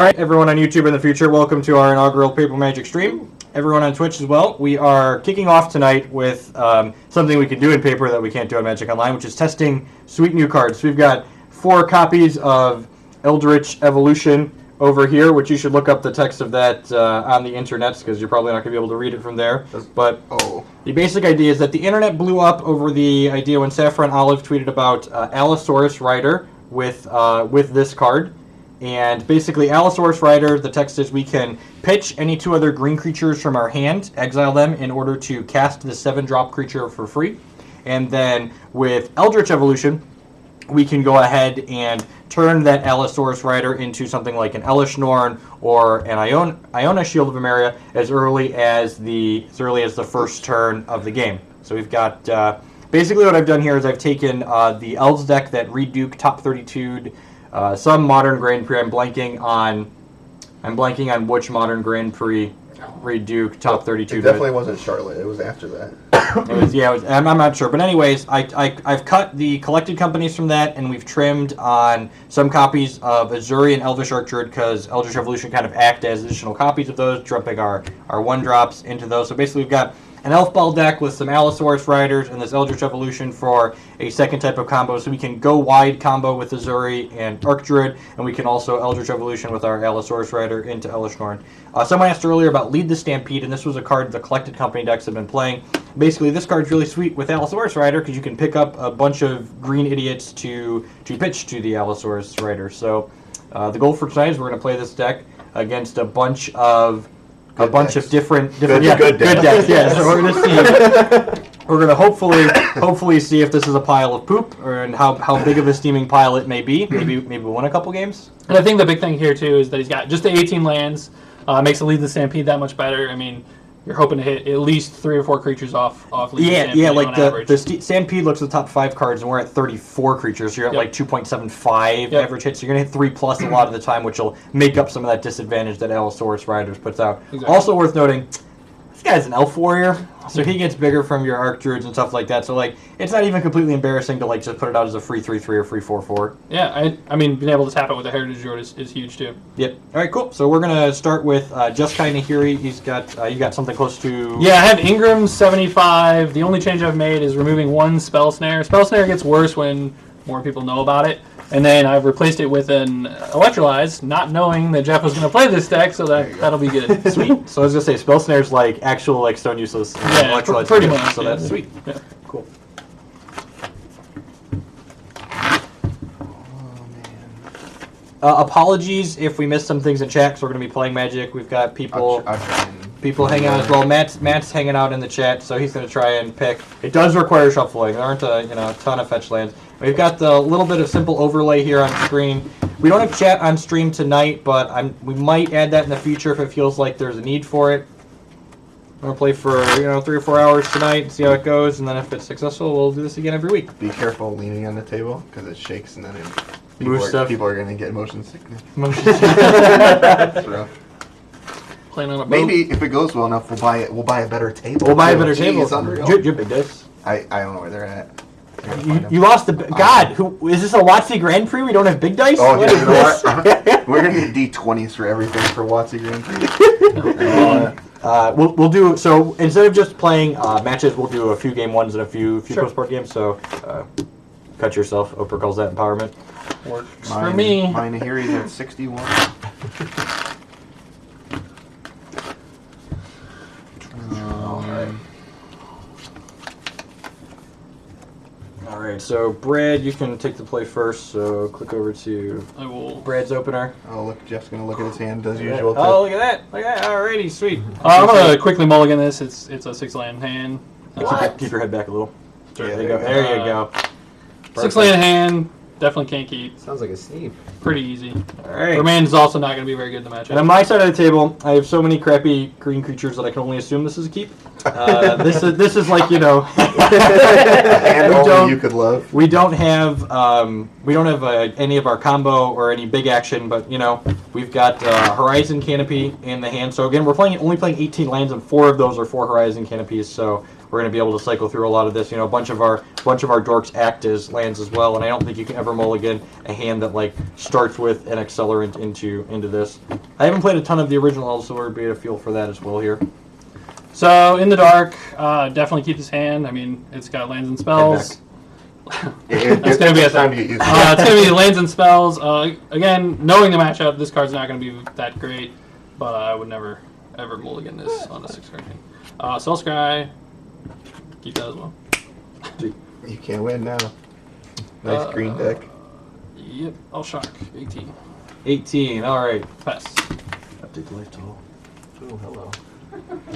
Alright, everyone on YouTube in the future, welcome to our inaugural Paper Magic stream. Everyone on Twitch as well. We are kicking off tonight with something we can do in Paper that we can't do on Magic Online, which is testing sweet new cards. We've got 4 copies of Eldritch Evolution over here, which you should look up the text of that on the internet, because you're probably not going to be able to read it from there. But the basic idea is that the internet blew up over the idea when Saffron Olive tweeted about Allosaurus Rider with this card. And basically, Allosaurus Rider, the text is we can pitch any 2 other green creatures from our hand, exile them in order to cast the 7-drop creature for free. And then with Eldritch Evolution, we can go ahead and turn that Allosaurus Rider into something like an Elish Norn or an Iona Shield of Emeria as early as the first turn of the game. So we've got basically what I've done here is I've taken the Elves deck that Reduke top 32'd some Modern Grand Prix. I'm blanking on which Modern Grand Prix Reduke top 32. It definitely wasn't Charlotte. It was after that. I'm not sure. But anyways, I've cut the collected companies from that, and we've trimmed on some copies of Azuri and Elvish Archdruid because Eldritch Evolution kind of act as additional copies of those, dropping our 1-drops into those. So basically we've got an Elf Ball deck with some Allosaurus Riders and this Eldritch Evolution for a second type of combo. So we can go wide combo with Azuri and Archdruid, and we can also Eldritch Evolution with our Allosaurus Rider into Elish Norn. Someone asked earlier about Lead the Stampede, and this was a card the collected company decks have been playing. Basically, this card's really sweet with Allosaurus Rider because you can pick up a bunch of green idiots to pitch to the Allosaurus Rider. So the goal for tonight is we're going to play this deck against a bunch of different good decks. Yeah, so we're gonna hopefully see if this is a pile of poop and how big of a steaming pile it may be. Maybe we'll win a couple games. And I think the big thing here too is that he's got just the 18 lands. Makes the Lead the Stampede that much better. I mean, you're hoping to hit at least 3 or 4 creatures off Lead the Stampede. Yeah, like the Stampede looks at the top 5 cards, and we're at 34 creatures. So you're at like 2.75 average hits. So you're gonna hit 3+ a lot of the time, which will make up some of that disadvantage that Allosaurus Riders puts out. Exactly. Also worth noting, this guy's an Elf Warrior, so he gets bigger from your Archdruids and stuff like that. So like, it's not even completely embarrassing to like just put it out as a free 3/3 or free 4/4. Yeah, I mean, being able to tap it with a Heritage Druid is huge too. Yep. All right, cool. So we're gonna start with Jeskai Nahiri. You got something close to. Yeah, I have Ingram 75. The only change I've made is removing 1 Spell Snare. Spell Snare gets worse when more people know about it. And then I've replaced it with an Electrolyze, not knowing that Jeff was going to play this deck, so that'll be good. Sweet. So I was going to say, Spell Snare's like actual like stone useless. Yeah, Electrolyze pretty much. So that's sweet. Yeah. Cool. Apologies if we missed some things in chat, because we're going to be playing Magic. We've got people hanging out as well. Matt's hanging out in the chat, so he's going to try and pick. It does require shuffling. There aren't a ton of fetch lands. We've got the little bit of simple overlay here on screen. We don't have chat on stream tonight, but we might add that in the future if it feels like there's a need for it. I'm going to play for 3 or 4 hours tonight and see how it goes, and then if it's successful, we'll do this again every week. Be careful leaning on the table, because it shakes and then people are going to get motion sickness. That's rough. Playing on a boat. Maybe if it goes well enough, we'll buy a better table. We'll buy a better table. Jeez, your big dice. I don't know where they're at. You lost the God. Who is this? A WotC Grand Prix? We don't have big dice. Oh yeah, you know what? We're gonna get D20s for everything for WotC Grand Prix. We'll do so instead of just playing matches. We'll do a few game ones and a few post-board games. So cut yourself. Oprah calls that empowerment. Works for me. My Nahiri's at 61. Alright, so Brad, you can take the play first, so click over to Brad's opener. Oh, look, Jeff's going to look at his hand as usual. Too. Oh, look at that. Alrighty, sweet. I'm going to quickly mulligan this. It's a 6-land hand. Keep your head back a little. Yeah, there you go. 6-land hand. Definitely can't keep. Sounds like a Steve. Pretty easy. Alright. Remand is also not going to be very good in the matchup. And on my side of the table, I have so many crappy green creatures that I can only assume this is a keep. This is like, and only you could love. We don't have any of our combo or any big action, but we've got Horizon Canopy in the hand. So again, we're only playing 18 lands, and 4 of those are 4 Horizon Canopies. So we're going to be able to cycle through a lot of this. You know, a bunch of our dorks act as lands as well, and I don't think you can ever mulligan a hand that like starts with an accelerant into this. I haven't played a ton of the original Elves, so we're be a feel for that as well here. So in the dark, definitely keep his hand. I mean, it's got lands and spells. That's gonna be a time to get used to. It's going to be lands and spells. Again, knowing the matchup, this card's not going to be that great, but I would never, ever mulligan this on a 6-card game. Soul Scry, keep that as well. You can't win now. Nice green deck. Yep, I'll shock. 18. 18, alright. Pass. Update the life total. Oh, hello.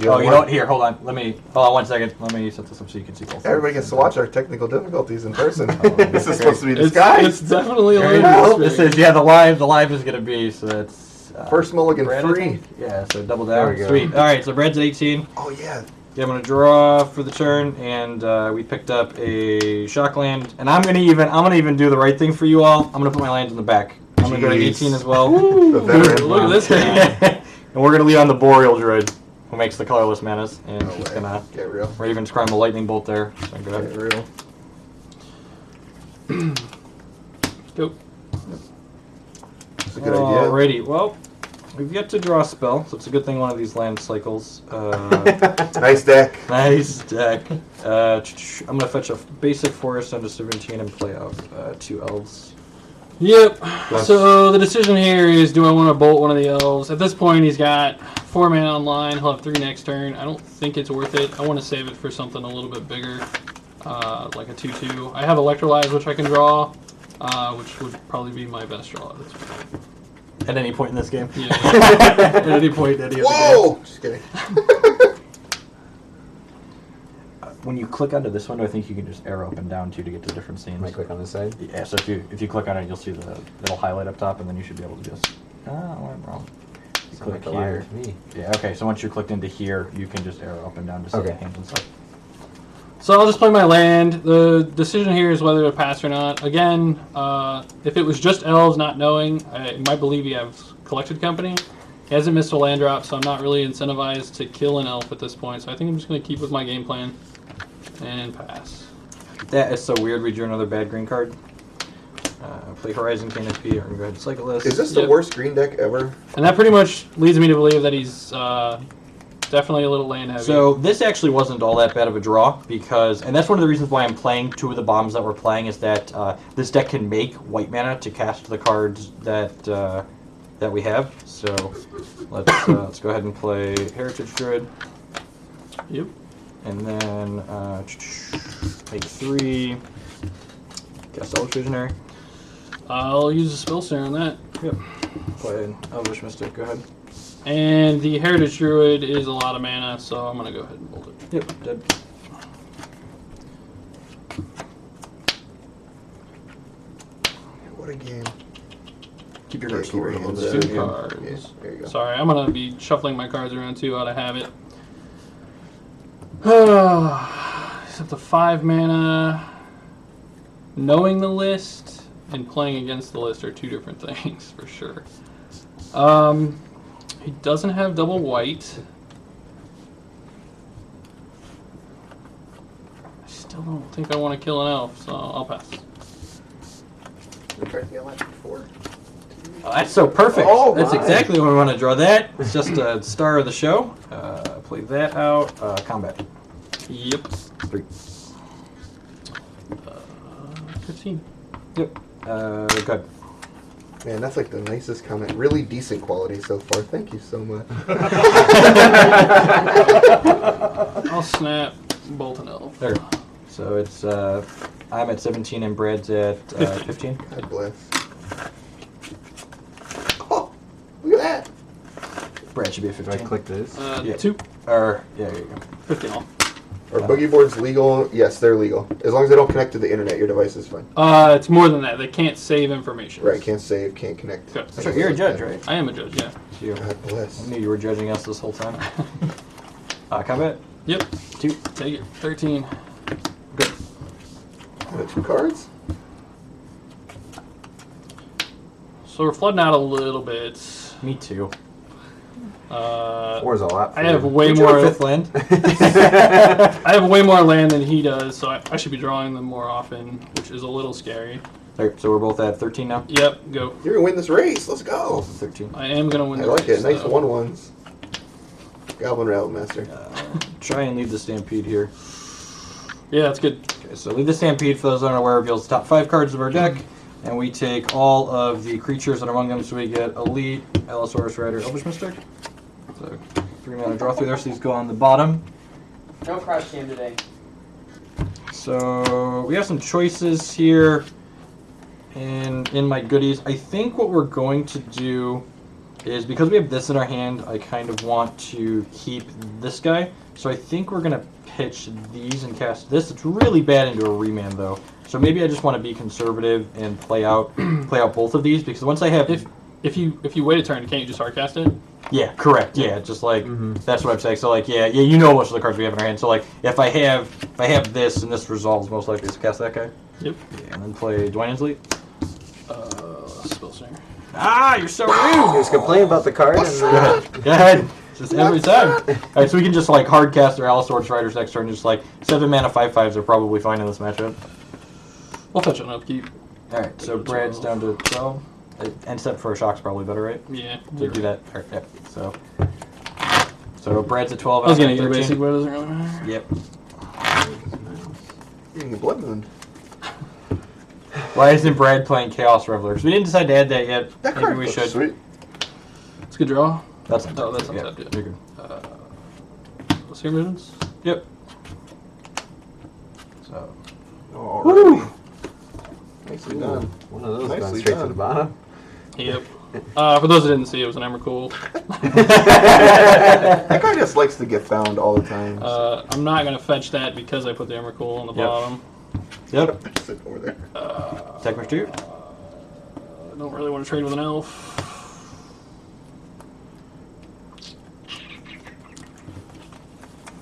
Oh, you know what? Here, hold on. Hold on 1 second. Let me set this up so you can see both. Everybody gets to watch our technical difficulties in person. This is supposed to be disguised. It's definitely a There you little go. This is, yeah, the live is going to be, so that's... First mulligan Brad, I free. think? Yeah, so double There down. we go. Sweet. Alright, so Brad's at 18. Oh, yeah. Yeah, I'm going to draw for the turn, and we picked up a shock land. And I'm gonna even do the right thing for you all. I'm going to put my lands in the back. I'm going to go to 18 as well. The veteran. Look at this guy. And we're going to lead on the Boreal Druid, who makes the colorless manas, and No he's way. gonna Get real. Raven's Crime a lightning bolt there. So go Get ahead. real. Go. That's a good idea. Alrighty, well, we've yet to draw a spell, so it's a good thing one of these land cycles. Nice deck. Nice deck. I'm gonna fetch a basic forest under 17 and play out 2 elves. Yep. So the decision here is, do I want to bolt one of the elves? At this point, he's got 4 mana online. He'll have 3 next turn. I don't think it's worth it. I want to save it for something a little bit bigger, like a 2/2. I have Electrolyze, which I can draw, which would probably be my best draw at this point. At any point in this game? Yeah. At any point in any of the Whoa! Just kidding. When you click onto this window, I think you can just arrow up and down too to get to different scenes. Might click on this side. Yeah, so if you click on it, you'll see it'll highlight up top, and then you should be able to just. I went wrong. You Sounds click like a liar here. to me. Yeah. Okay. So once you're clicked into here, you can just arrow up and down to see the Okay. hands and stuff. So I'll just play my land. The decision here is whether to pass or not. Again, if it was just elves, not knowing, I might believe he has Collected Company. He hasn't missed a land drop, so I'm not really incentivized to kill an elf at this point. So I think I'm just going to keep with my game plan and pass. That is so weird. We drew another bad green card. Play Horizon Canopy. I'm going to go ahead and cycle this. Is this the Yep. worst green deck ever? And that pretty much leads me to believe that he's definitely a little land heavy. So this actually wasn't all that bad of a draw because, and that's one of the reasons why I'm playing 2 of the bombs that we're playing is that this deck can make white mana to cast the cards that we have. So let's go ahead and play Heritage Druid, Yep. and then take 3. Cast Elvish Visionary. I'll use a spell snare on that. Yep. Play Elvish Mystic. Go ahead. And the Heritage Druid is a lot of mana, so I'm going to go ahead and bolt it. Yep. Dead. What a game. Keep your Yeah, cards keep your forward a hands little up. bit. Two Yeah. cards. Yeah, there you go. Sorry, I'm going to be shuffling my cards around too out of habit. Except the 5 mana. Knowing the list and playing against the list are 2 different things for sure. He doesn't have double white. I still don't think I want to kill an elf, so I'll pass. That's so perfect. Oh, That's my. exactly what we want to draw. That it's just a star of the show. Play that out. Combat. Yep. 3. 15. Yep. Good. Man, that's like the nicest comment. Really decent quality so far. Thank you so much. I'll snap bolt an elf. There. So it's I'm at 17 and Brad's at 15. God bless. Oh, look at that. Brad should be at Do I 15. click this? Yeah. 2. Or yeah, there you go. 15 all. Are boogie boards legal? Yes, they're legal. As long as they don't connect to the internet, your device is fine. It's more than that. They can't save information. Right, can't save, can't connect. Okay. So you're a judge, right? I am a judge, yeah. You. God I bless. knew you were judging us this whole time. Combat. Yep. 2. Take it. 13. Good. 2 cards? So we're flooding out a little bit. Me too. 4 is a lot. I have way more. Fifth land. I have way more land than he does, so I should be drawing them more often, which is a little scary. All right, so we're both at 13 now. Yep, go. You're gonna win this race. Let's go. 13. I am gonna win. I the like race, it. Nice though. 1/1s. Goblin Rail Master. Try and lead the Stampede here. Yeah, that's good. Okay, so lead the Stampede, for those unaware, reveals the top 5 cards of our deck, and we take all of the creatures that are among them, so we get Elite, Allosaurus Rider, Elvish Mystic. So 3 mana draw through there, so these go on the bottom. No crush game today. So we have some choices here in my goodies. I think what we're going to do is, because we have this in our hand, I kind of want to keep this guy. So I think we're going to pitch these and cast this. It's really bad into a remand though. So maybe I just want to be conservative and play out both of these, because once I have If you wait a turn, can't you just hard cast it? yeah, correct. Yeah, just like that's what I'm saying. So like yeah, you know most of the cards we have in our hand. So like if I have this and this resolves, most likely to cast that guy. Yep. Yeah, and then play Dwayne's Leap. Spellslinger. Ah, you're so rude. Just complain about the card. And, Go ahead. Go ahead. Just every time. Alright, so we can just like hard cast our Allosaurus Riders next turn. Just like 7 mana 5/5s are probably fine in this matchup. We'll touch on upkeep. Alright, so Brad's down to 12. End step for a shock's probably better, right? Yeah. So do that. Alright, yep. So Brad's at 12. I was I'm gonna at get a 13. basic, but it doesn't really matter. Yep. You're getting Blood Moon. Why isn't Brad playing Chaos Revelers? We didn't decide to add that yet. That Maybe card we looks should. sweet. It's a good draw. That's Oh, that's yeah, untapped, yeah. you're good. Seer Visions? Yep. So Alright. Nicely done. one of those Nicely gone straight to done. the bottom. Yep. For those that didn't see, it was an Emrakul. That card just likes to get found all the time. I'm not going to fetch that because I put the Emrakul on the Yep. bottom. yep. Sit over there. Attack much to you. I don't really want to trade with an elf.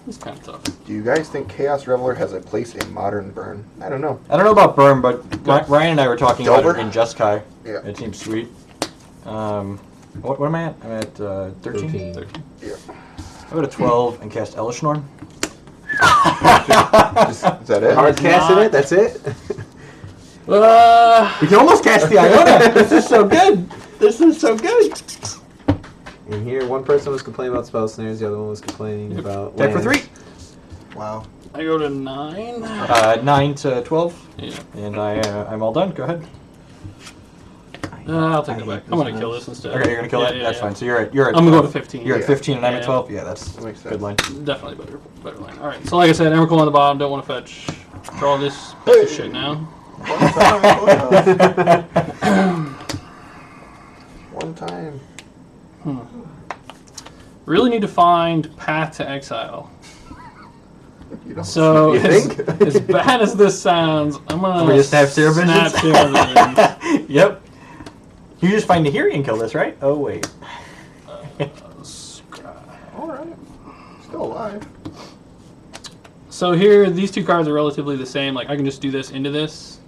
It's kind of tough. Do you guys think Chaos Reveler has a place in Modern Burn? I don't know. I don't know about Burn, but Ryan and I were talking about Delver? it in Jeskai. Yeah. It seems sweet. What am I at? I'm at 13? 13. Yeah. I go to 12 and cast Elishnorn. Is that it? Hard casting it, that's it? We can almost cast the Iona. This is so good. This is so good. And here, one person was complaining about spell snares, the other one was complaining about Attack for lands. 3. Wow. I go to 9. 9 to 12. Yeah. And I'm all done. Go ahead. I'll take it back. I'm going to kill this instead. Okay, you're gonna kill it. Yeah, That's yeah. fine. So you're at. I'm going to go to 15. You're at Yeah. 15 and I'm at Yeah. 12. Yeah, that's That makes a good sense. line. Definitely better line. All right. So like I said, Emrakul on the bottom. Don't want to fetch. Draw this piece of shit now. One time. Really need to find Path to Exile. You don't So You as, think? as bad as this sounds, I'm gonna We just have Seer Visions? snap Seer Visions. Yep. You just find Nahiri and kill this, right? Oh wait. Alright. Still alive. So here, these two cards are relatively the same. Like I can just do this into this.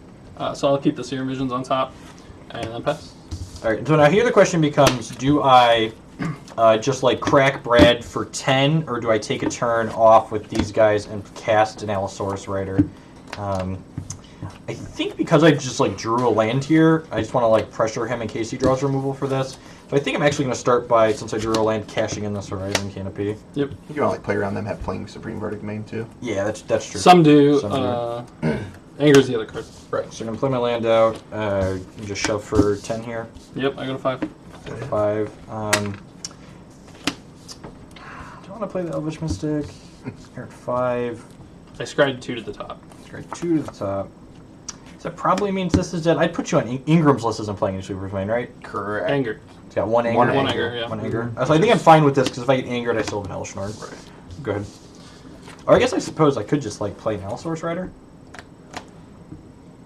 So I'll keep the Seer Visions on top, and then pass. All right. So now here the question becomes: do I just like crack Brad for 10, or do I take a turn off with these guys and cast an Allosaurus Rider? I think because I just like drew a land here, I just want to like pressure him in case he draws removal for this. So I think I'm actually going to start by, since I drew a land, cashing in this Horizon Canopy. Yep. You want to like play around them, have playing Supreme Verdict main too. Yeah, that's true. Some do. Some Anger's the other card. Right. So I'm going to play my land out. And just shove for 10 here. Yep. I go to 5. 5. Do I want to play the Elvish Mystic? Here at 5. I scryed 2 to the top. Straight 2 to the top. So that probably means this is dead. I'd put you on Ingram's list isn't playing in Super's main, right? Correct. Anger. It's got one anger. One anger, yeah. One anger. So I think I'm fine with this because if I get angered, I still have an Elishnorn. Right. Go ahead. Or I guess I suppose I could just like play an Allosaurus Rider.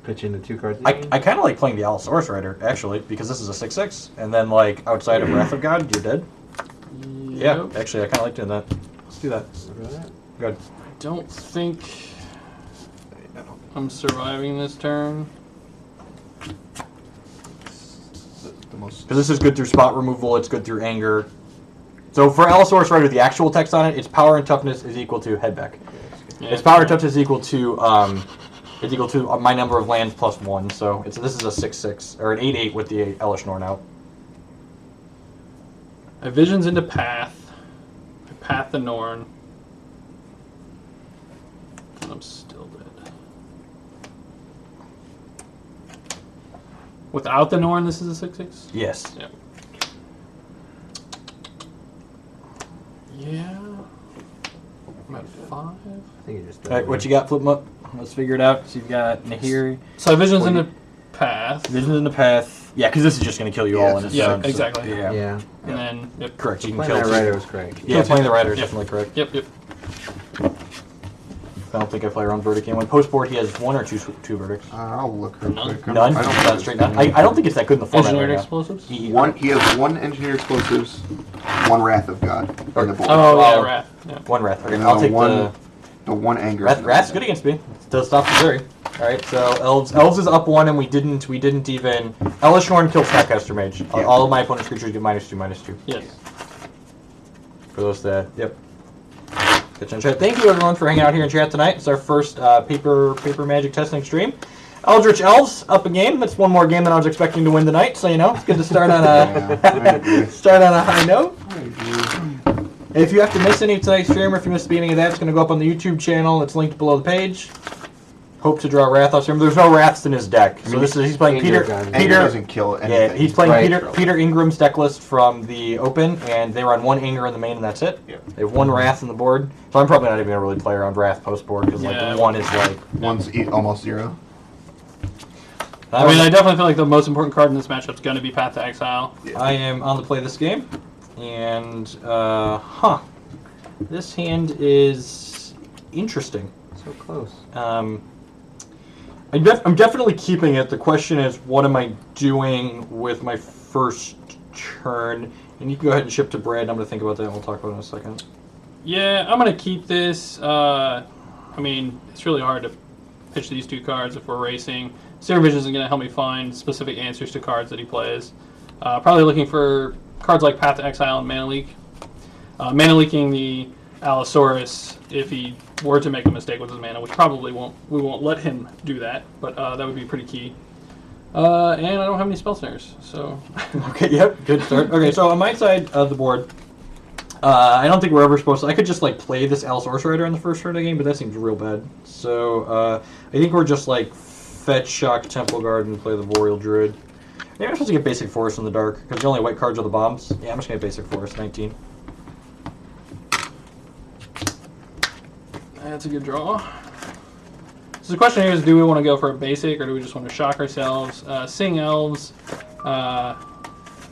Pitch in the 2 cards. I kind of like playing the Allosaurus Rider actually because this is a 6/6, and then like outside of Wrath of God, you're dead. Yeah, Yep. actually, I kind of like doing that. Let's do that. Good. I don't think I'm surviving this turn. The most. Because this is good through spot removal. It's good through anger. So for Allosaurus Rider, the actual text on it, its power and toughness is equal to headback. Yeah. Its power and toughness is equal to my number of lands plus 1. So this is a 6/6 or an 8/8 with the Elish Norn out. I visions into Path. I Path the Norn. And I'm still dead. Without the Norn, this is a 6/6? Yes. Yep. Yeah. I'm at 5. I think you just. All right, what you got, Flip 'em up? Let's figure it out. So you've got Nahiri. So I visions into Path. Visions in the Path. Yeah, because this is just going to kill you Yeah, all in a yeah, turn. exactly. Yeah. Yeah. And then, yep. Correct. You can Playing kill that two. rider was correct. Yeah, playing the rider is Yep. definitely correct. Yep, yep. I don't think I play around verdict game. When post board, he has 1 or 2 verdicts. I'll look real None? quick. None? I don't Not think straight it's- none. I don't think it's that good in the format Engineered right now. explosives? He He has 1 engineered explosives, 1 Wrath of God in the board. Oh, yeah, Oh. Wrath. Yeah. 1 Wrath. Okay, And I'll then take one- The 1 anger. the... Wrath's good against me. It does stop the Missouri. Alright, so Elves is up 1, and we didn't even... Elish Norn kills Snapcaster Mage. Yeah. All of my opponent's creatures get -2/-2. Yes. For those that... Yep. Catch in chat. Thank you, everyone, for hanging out here in chat tonight. It's our first paper magic testing stream. Eldritch Elves up a game. That's 1 more game than I was expecting to win tonight. So it's good to start on a high note. If you have to miss any of tonight's stream, or if you missed the beginning of that, it's going to go up on the YouTube channel. It's linked below the page. Hope to draw Wrath off stream. There's no Wraths in his deck, so he's playing Anger Peter. gun. Anger Peter. doesn't kill anything. Yeah, he's playing Right. Peter Ingram's deck list from the Open, and they run 1 Anger in the main, and that's it. Yep. They have 1 Wrath on the board, so I'm probably not even going to really play around Wrath post board, because Yeah. 1 is like... One's almost 0. I mean, I definitely feel like the most important card in this matchup is going to be Path to Exile. I am on the play this game, and this hand is interesting. So close. I'm definitely keeping it. The question is, what am I doing with my first turn? And you can go ahead and ship to Brad. I'm going to think about that, and we'll talk about it in a second. Yeah, I'm going to keep this. I mean, it's really hard to pitch these 2 cards if we're racing. Serum Vision is going to help me find specific answers to cards that he plays. Probably looking for cards like Path to Exile and Mana Leak. Mana Leaking the Allosaurus if he were to make a mistake with his mana, which probably we won't let him do that, but that would be pretty key. And I don't have any spell snares, so... Okay, yep, good start. Okay, so on my side of the board, I don't think we're ever supposed to... I could just, play this Allosaurus Rider on the first turn of the game, but that seems real bad. So, I think we're just, fetch, shock, Temple Guard, and play the Boreal Druid. Maybe I'm supposed to get Basic Forest in the dark, because the only white cards are the bombs. Yeah, I'm just going to get Basic Forest, 19. That's a good draw. So the question here is, do we want to go for a basic, or do we just want to shock ourselves? Seeing Elves, I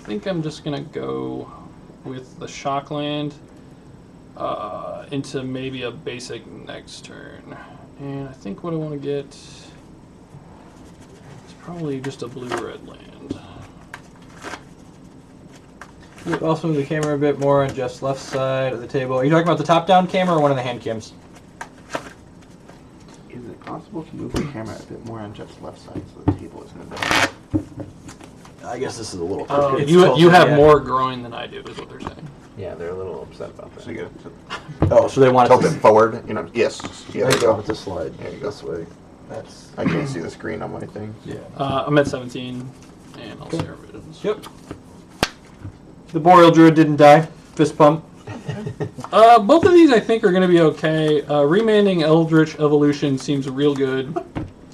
think I'm just going to go with the shock land into maybe a basic next turn. And I think what I want to get is probably just a blue-red land. Also move the camera a bit more on Jeff's left side of the table. Are you talking about the top-down camera or one of the hand cams? Is it possible to move the camera a bit more on Jeff's left side so the table isn't better? I guess this is a little... Oh, it's you closer, have yeah. more groin than I do, is what they're saying. Yeah, they're a little upset about that. So you Oh, so they want tilt to... it forward, Yes. Yeah, There you go. It's a slide. There you go. This way. That's... I can't see the screen on my thing. Yeah. I'm at 17, and I'll Serum Visions. Yep. The Boreal Druid didn't die. Fist pump. Both of these I think are going to be okay. Remanding Eldritch Evolution seems real good.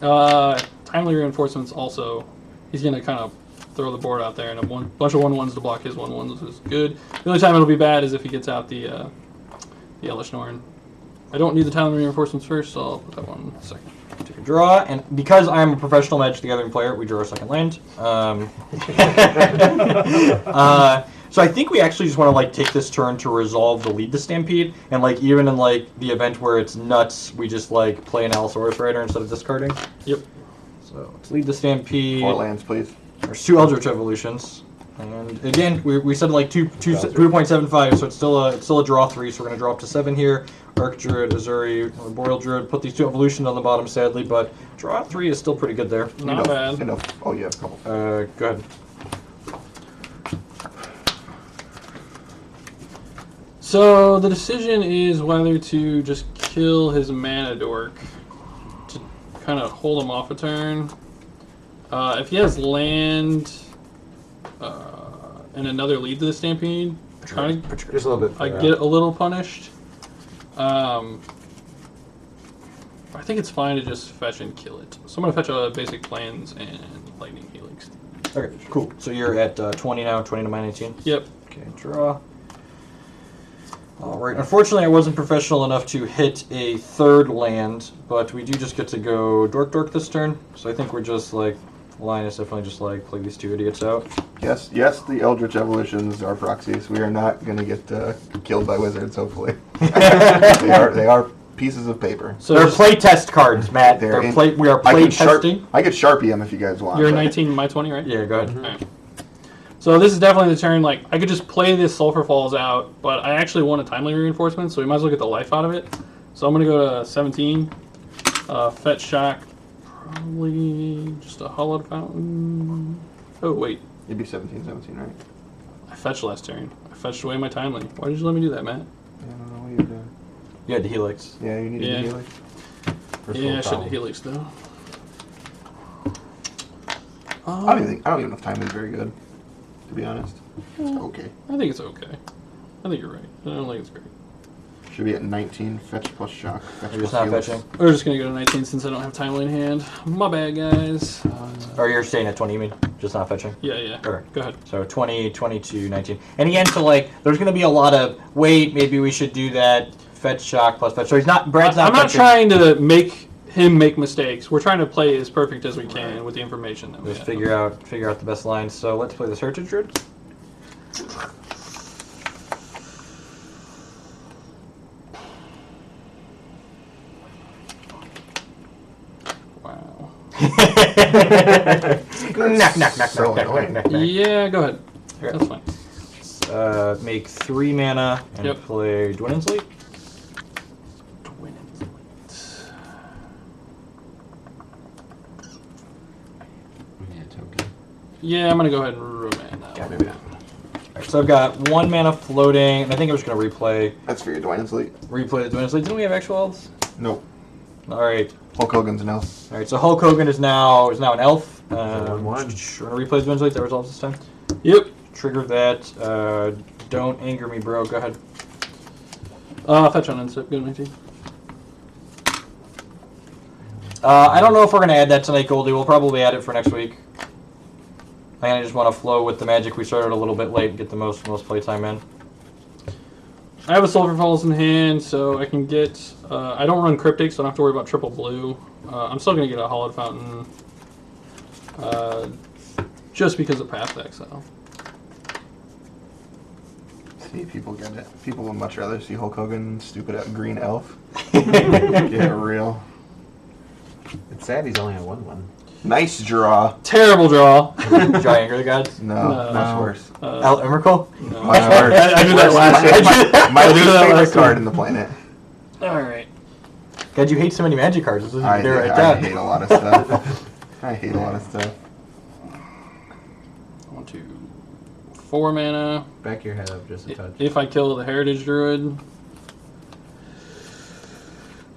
Timely Reinforcements also. He's going to kind of throw the board out there, and a bunch of 1/1s to block his 1/1s is good. The only time it'll be bad is if he gets out the Elish Norn. I don't need the Timely Reinforcements first, so I'll put that one second. Take a draw, and because I'm a professional Magic the Gathering player, we draw a second land. So I think we actually just want to take this turn to resolve the Lead the Stampede, and even in the event where it's nuts, we just play an Allosaurus Rider instead of discarding. Yep. So let's Lead the Stampede. 4 lands, please. There's 2 Eldritch Evolutions, and again we said 2.75, so it's still a draw 3. So we're gonna draw up to 7 here. Arc Druid, Azuri, Boreal Druid. Put these 2 Evolutions on the bottom, sadly, but draw 3 is still pretty good there. Not bad. Enough. Oh, you have a couple. Go ahead. So the decision is whether to just kill his mana dork to kind of hold him off a turn. If he has land and another lead to the Stampede, Just a little bit. I get a little punished. I think it's fine to just fetch and kill it. So I'm going to fetch a basic Plans and Lightning Helix. Okay, cool. So you're at 20 now, 20 to my 19? Yep. Okay, draw. Alright, unfortunately I wasn't professional enough to hit a third land, but we do just get to go Dork this turn. So I think we're just like, Linus definitely just like play these two idiots out. Yes, the Eldritch Evolutions are proxies. We are not going to get killed by wizards, hopefully. they are pieces of paper. So They're play test cards, Matt. We are play testing. I could Sharpie them if you guys want. You're 19, my 20, right? Yeah, go ahead. Mm-hmm. Right. So this is definitely the turn, like, I could just play this Sulfur Falls out, but I actually want a Timely Reinforcement, so we might as well get the life out of it. So I'm going to go to 17. Fetch Shock. Probably just a Hollowed Fountain. Oh, wait. You'd be 17, right? I fetched last turn. I fetched away my Timely. Why did you let me do that, Matt? I don't know what you're doing. You had the Helix. Yeah, you needed the Helix. Yeah, I should have Helix, though. I don't even know if Timely's very good, to be honest. It's okay. I think it's okay. I think you're right. I don't think it's great. Should be at 19, fetch plus shock. Fetch You're just plus not Helix. fetching. We're just going to go to 19 since I don't have Timely in hand. My bad, guys. Or you're staying at 20, you mean? Just not fetching? Yeah. Okay. Go ahead. So 20 to 19. And again, so like, there's going to be a lot of, wait, maybe we should do that. Fetch, shock, plus fetch. So Brad's not I'm not fetching. trying to make him make mistakes. We're trying to play as perfect as we can with the information that we Just have. figure out the best lines. So let's play the Heritage Druid. Wow. knock. Yeah, go ahead. Okay. That's fine. Make 3 mana and play Dwinnen's Leap. Yeah, I'm going to go ahead and remand that. Okay. Alright, so I've got 1 mana floating, and I think I'm just going to replay That's for your Dwayne's Leap. the Dwinnen's Leap. Didn't we have actual elves? Nope. Alright. Hulk Hogan's an elf. Alright, so Hulk Hogan is now an elf. 1/1. Want to replay Dwinnen's Leap? That resolves this time? Yep. Trigger that. Don't anger me, bro. Go ahead. Fetch on instep. Go to 19. I don't know if we're going to add that tonight, Goldie. We'll probably add it for next week. I kind of just want to flow with the magic. We started a little bit late and get the most playtime in. I have a Sulfur Falls in hand, so I can get... I don't run Cryptic, so I don't have to worry about triple blue. I'm still going to get a Hollowed Fountain. Just because of Path to Exile. See, people get it. People would much rather see Hulk Hogan stupid at green elf. Get real. It's sad he's only at 1/1. Nice draw. Terrible draw. Draw Anger the Gods. No, much worse. Emrakul? No. Much worse. I did that last year. My I did least that favorite last card in the planet. Alright. God, you hate so many magic cards. This is I right hate down. a lot of stuff. I hate a lot of stuff. 1, 2, 4 mana. Back your head up just a touch. If I kill the Heritage Druid.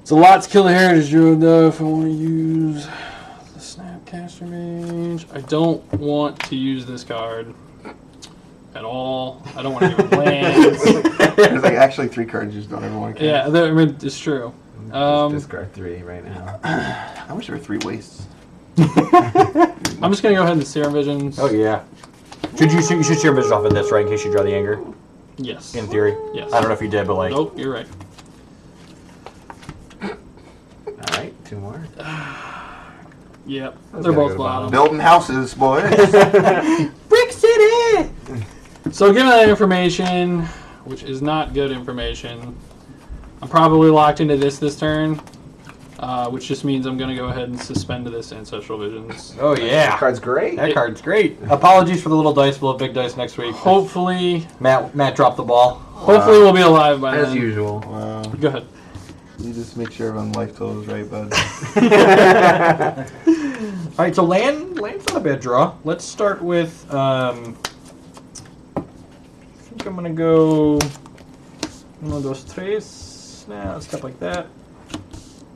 It's a lot to kill the Heritage Druid, though, if I want to use the Snapcaster Mage. I don't want to use this card at all. I don't want to give him lands. There's like actually 3 cards you just don't ever want to Yeah, I mean, it's true. Just discard 3 right now. I wish there were 3 wastes. I'm just going to go ahead and Serum Visions. Oh, yeah. You should Serum Vision off of this, right, in case you draw the Anger, Yes. in theory. Yes. I don't know if you did, but like... Nope, you're right. Alright, 2 more. Yep, Those they're gotta go both to bottom. Building houses, boys. Brick City! So given that information, which is not good information, I'm probably locked into this turn, which just means I'm going to go ahead and suspend this Ancestral Visions. Oh, That yeah. card's great. That card's great. Apologies for the little dice. We'll have big dice next week. Hopefully Matt dropped the ball. we'll be alive by As then. usual. Wow. Go ahead. You just make sure everyone's life total is right, bud. All right, so land's not a bad draw. Let's start with. I think I'm gonna go Uno, dos, tres. Nah, stuff like that.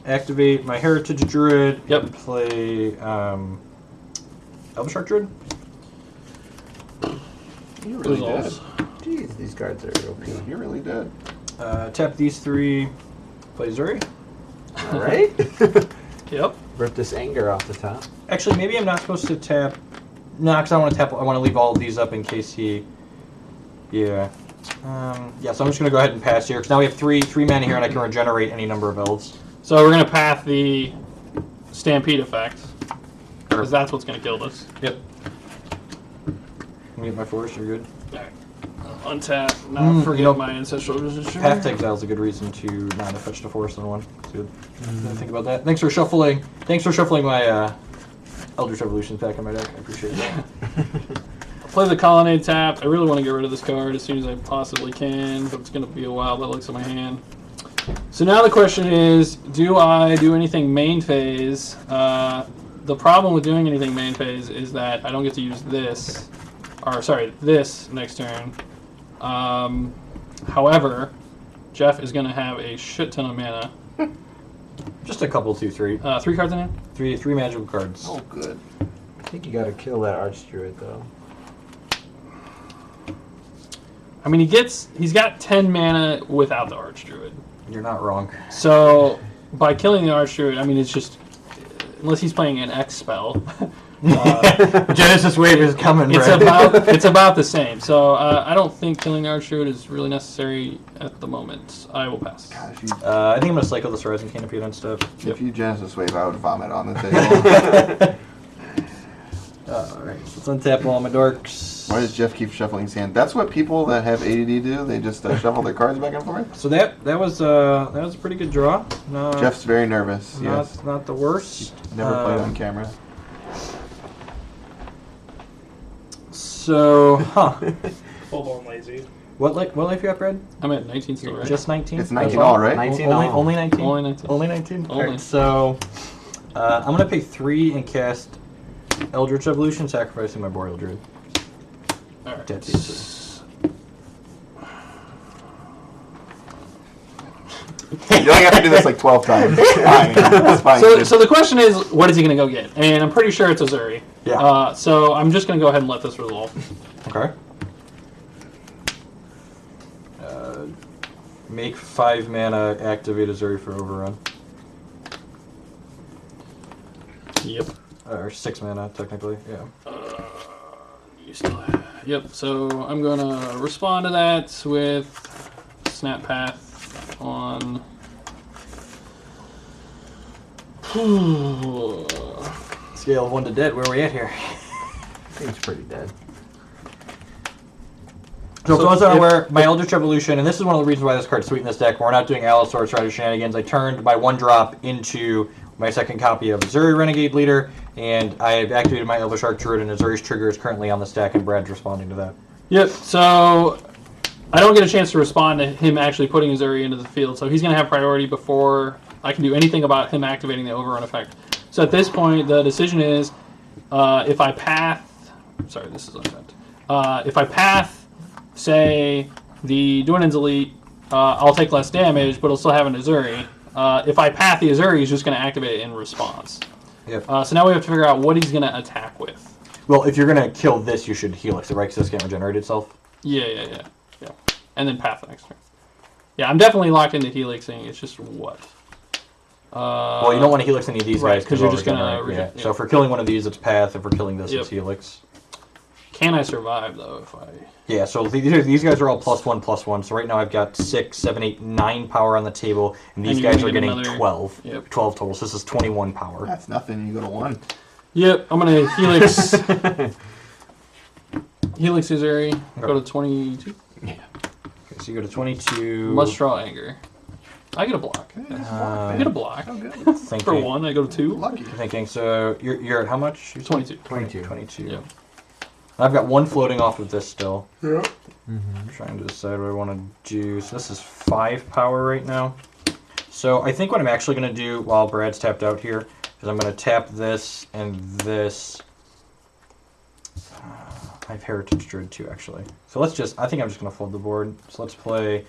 Activate my Heritage Druid. Yep. And play Elvish Druid. You're really dead. Results. Jeez, these cards are OP. You're really dead. Tap these 3. Play Zuri. All right. Yep. Rip this anger off the top. Actually, maybe I'm not supposed to tap. No, because I want to tap. I want to leave all of these up in case he. Yeah. Yeah. So I'm just gonna go ahead and pass here because now we have three mana here, and I can regenerate any number of elves. So we're gonna path the Stampede effect because that's what's gonna kill this. Yep. Let me get my force. You're good. Alright. Untap. Not forget nope. my ancestral position. Path to Exile is a good reason to not have fetched a force on one. It's good. Think about that. Thanks for shuffling. Thanks for shuffling my Eldritch Evolutions back in my deck. I appreciate that. Play the Colonnade tap. I really want to get rid of this card as soon as I possibly can, but it's going to be a while that looks at my hand. So now the question is, do I do anything main phase? The problem with doing anything main phase is that I don't get to use this, or sorry, this next turn. However, Jeff is going to have a shit ton of mana. Just a couple, 2, 3. 3 cards in hand? Three magical cards. Oh, good. I think you gotta kill that Archdruid though. I mean, he's got 10 mana without the Archdruid. You're not wrong. So by killing the Archdruid, I mean it's just unless he's playing an X spell, Genesis Wave is coming, it's about the same. So I don't think killing the Archdruid is really necessary at the moment. I will pass. God, if I think I'm gonna cycle this Rising Canopy and stuff. if you Genesis Wave, I would vomit on the table. Alright, let's untap all my dorks. Why does Jeff keep shuffling his hand? That's what people that have ADD do. They just shuffle their cards back and forth. So that was a pretty good draw. No, Jeff's very nervous. Yes. not the worst. Never played on camera. So, Full blown lazy. what life you got, Brad? I'm at 19 still, right? Just 19. It's 19 all, right? 19 Only, all. only 19. Only 19. Only 19. Only. Alright, so I'm gonna pay 3 and cast Eldritch Evolution, sacrificing my Boreal Druid. All right. Dead pieces. You only have to do this like 12 times. It's fine. It's fine. So the question is, what is he going to go get? And I'm pretty sure it's a Zuri. Yeah. So I'm just going to go ahead and let this resolve. Okay. Make 5 mana, activate a Zuri for overrun. Yep. Or 6 mana, technically, yeah. You still have. Yep. So I'm going to respond to that with Snap Path on. Scale of 1 to dead, where are we at here? I think it's pretty dead. So for those that are aware, my Eldritch Evolution, and this is one of the reasons why this card's sweet in this deck, we're not doing Allosaurus Rider shenanigans. I turned my 1-drop into my second copy of Azuri Renegade Leader, and I have activated my Elvish Druid, and Azuri's trigger is currently on the stack, and Brad's responding to that. Yep. So I don't get a chance to respond to him actually putting Azuri into the field, so he's going to have priority before I can do anything about him activating the overrun effect. So at this point, the decision is if I path. Sorry, this is unbent. If I path, say, the Dwynen's Elite, I'll take less damage, but I'll still have an Azuri. If I path the Azuri, he's just going to activate it in response. Yep. So now we have to figure out what he's going to attack with. Well, if you're going to kill this, you should Helix it, right? Because this can't regenerate itself. Yeah. And then path the next turn. Yeah, I'm definitely locked into Helixing. It's just what? Well, you don't want to Helix any of these right, guys 'cause you're they'll just gonna regenerate, yeah. So if we're killing one of these, it's Path. If we're killing this, Yep. it's Helix. Can I survive, though, if I... Yeah, so these guys are all +1/+1. So right now I've got 6, 7, 8, 9 power on the table, and these And you're guys gonna are get getting another- 12. Yep. 12 total. So this is 21 power. That's nothing. You go to 1. Yep, I'm going to Helix... Helix Azuri, go to 22. Okay, so you go to 22. Must draw anger. I get a block. I get a block. Oh, good. Thank For you. 1, I go to 2. Lucky. Thinking. So you're at how much? You're 22. 22. Yep. I've got 1 floating off of this still. Yeah. I'm trying to decide what I want to do. So this is 5 power right now. So I think what I'm actually going to do while Brad's tapped out here is I'm going to tap this and this. I have Heritage Druid too, actually. So let's just, I think I'm just going to fold the board. So let's play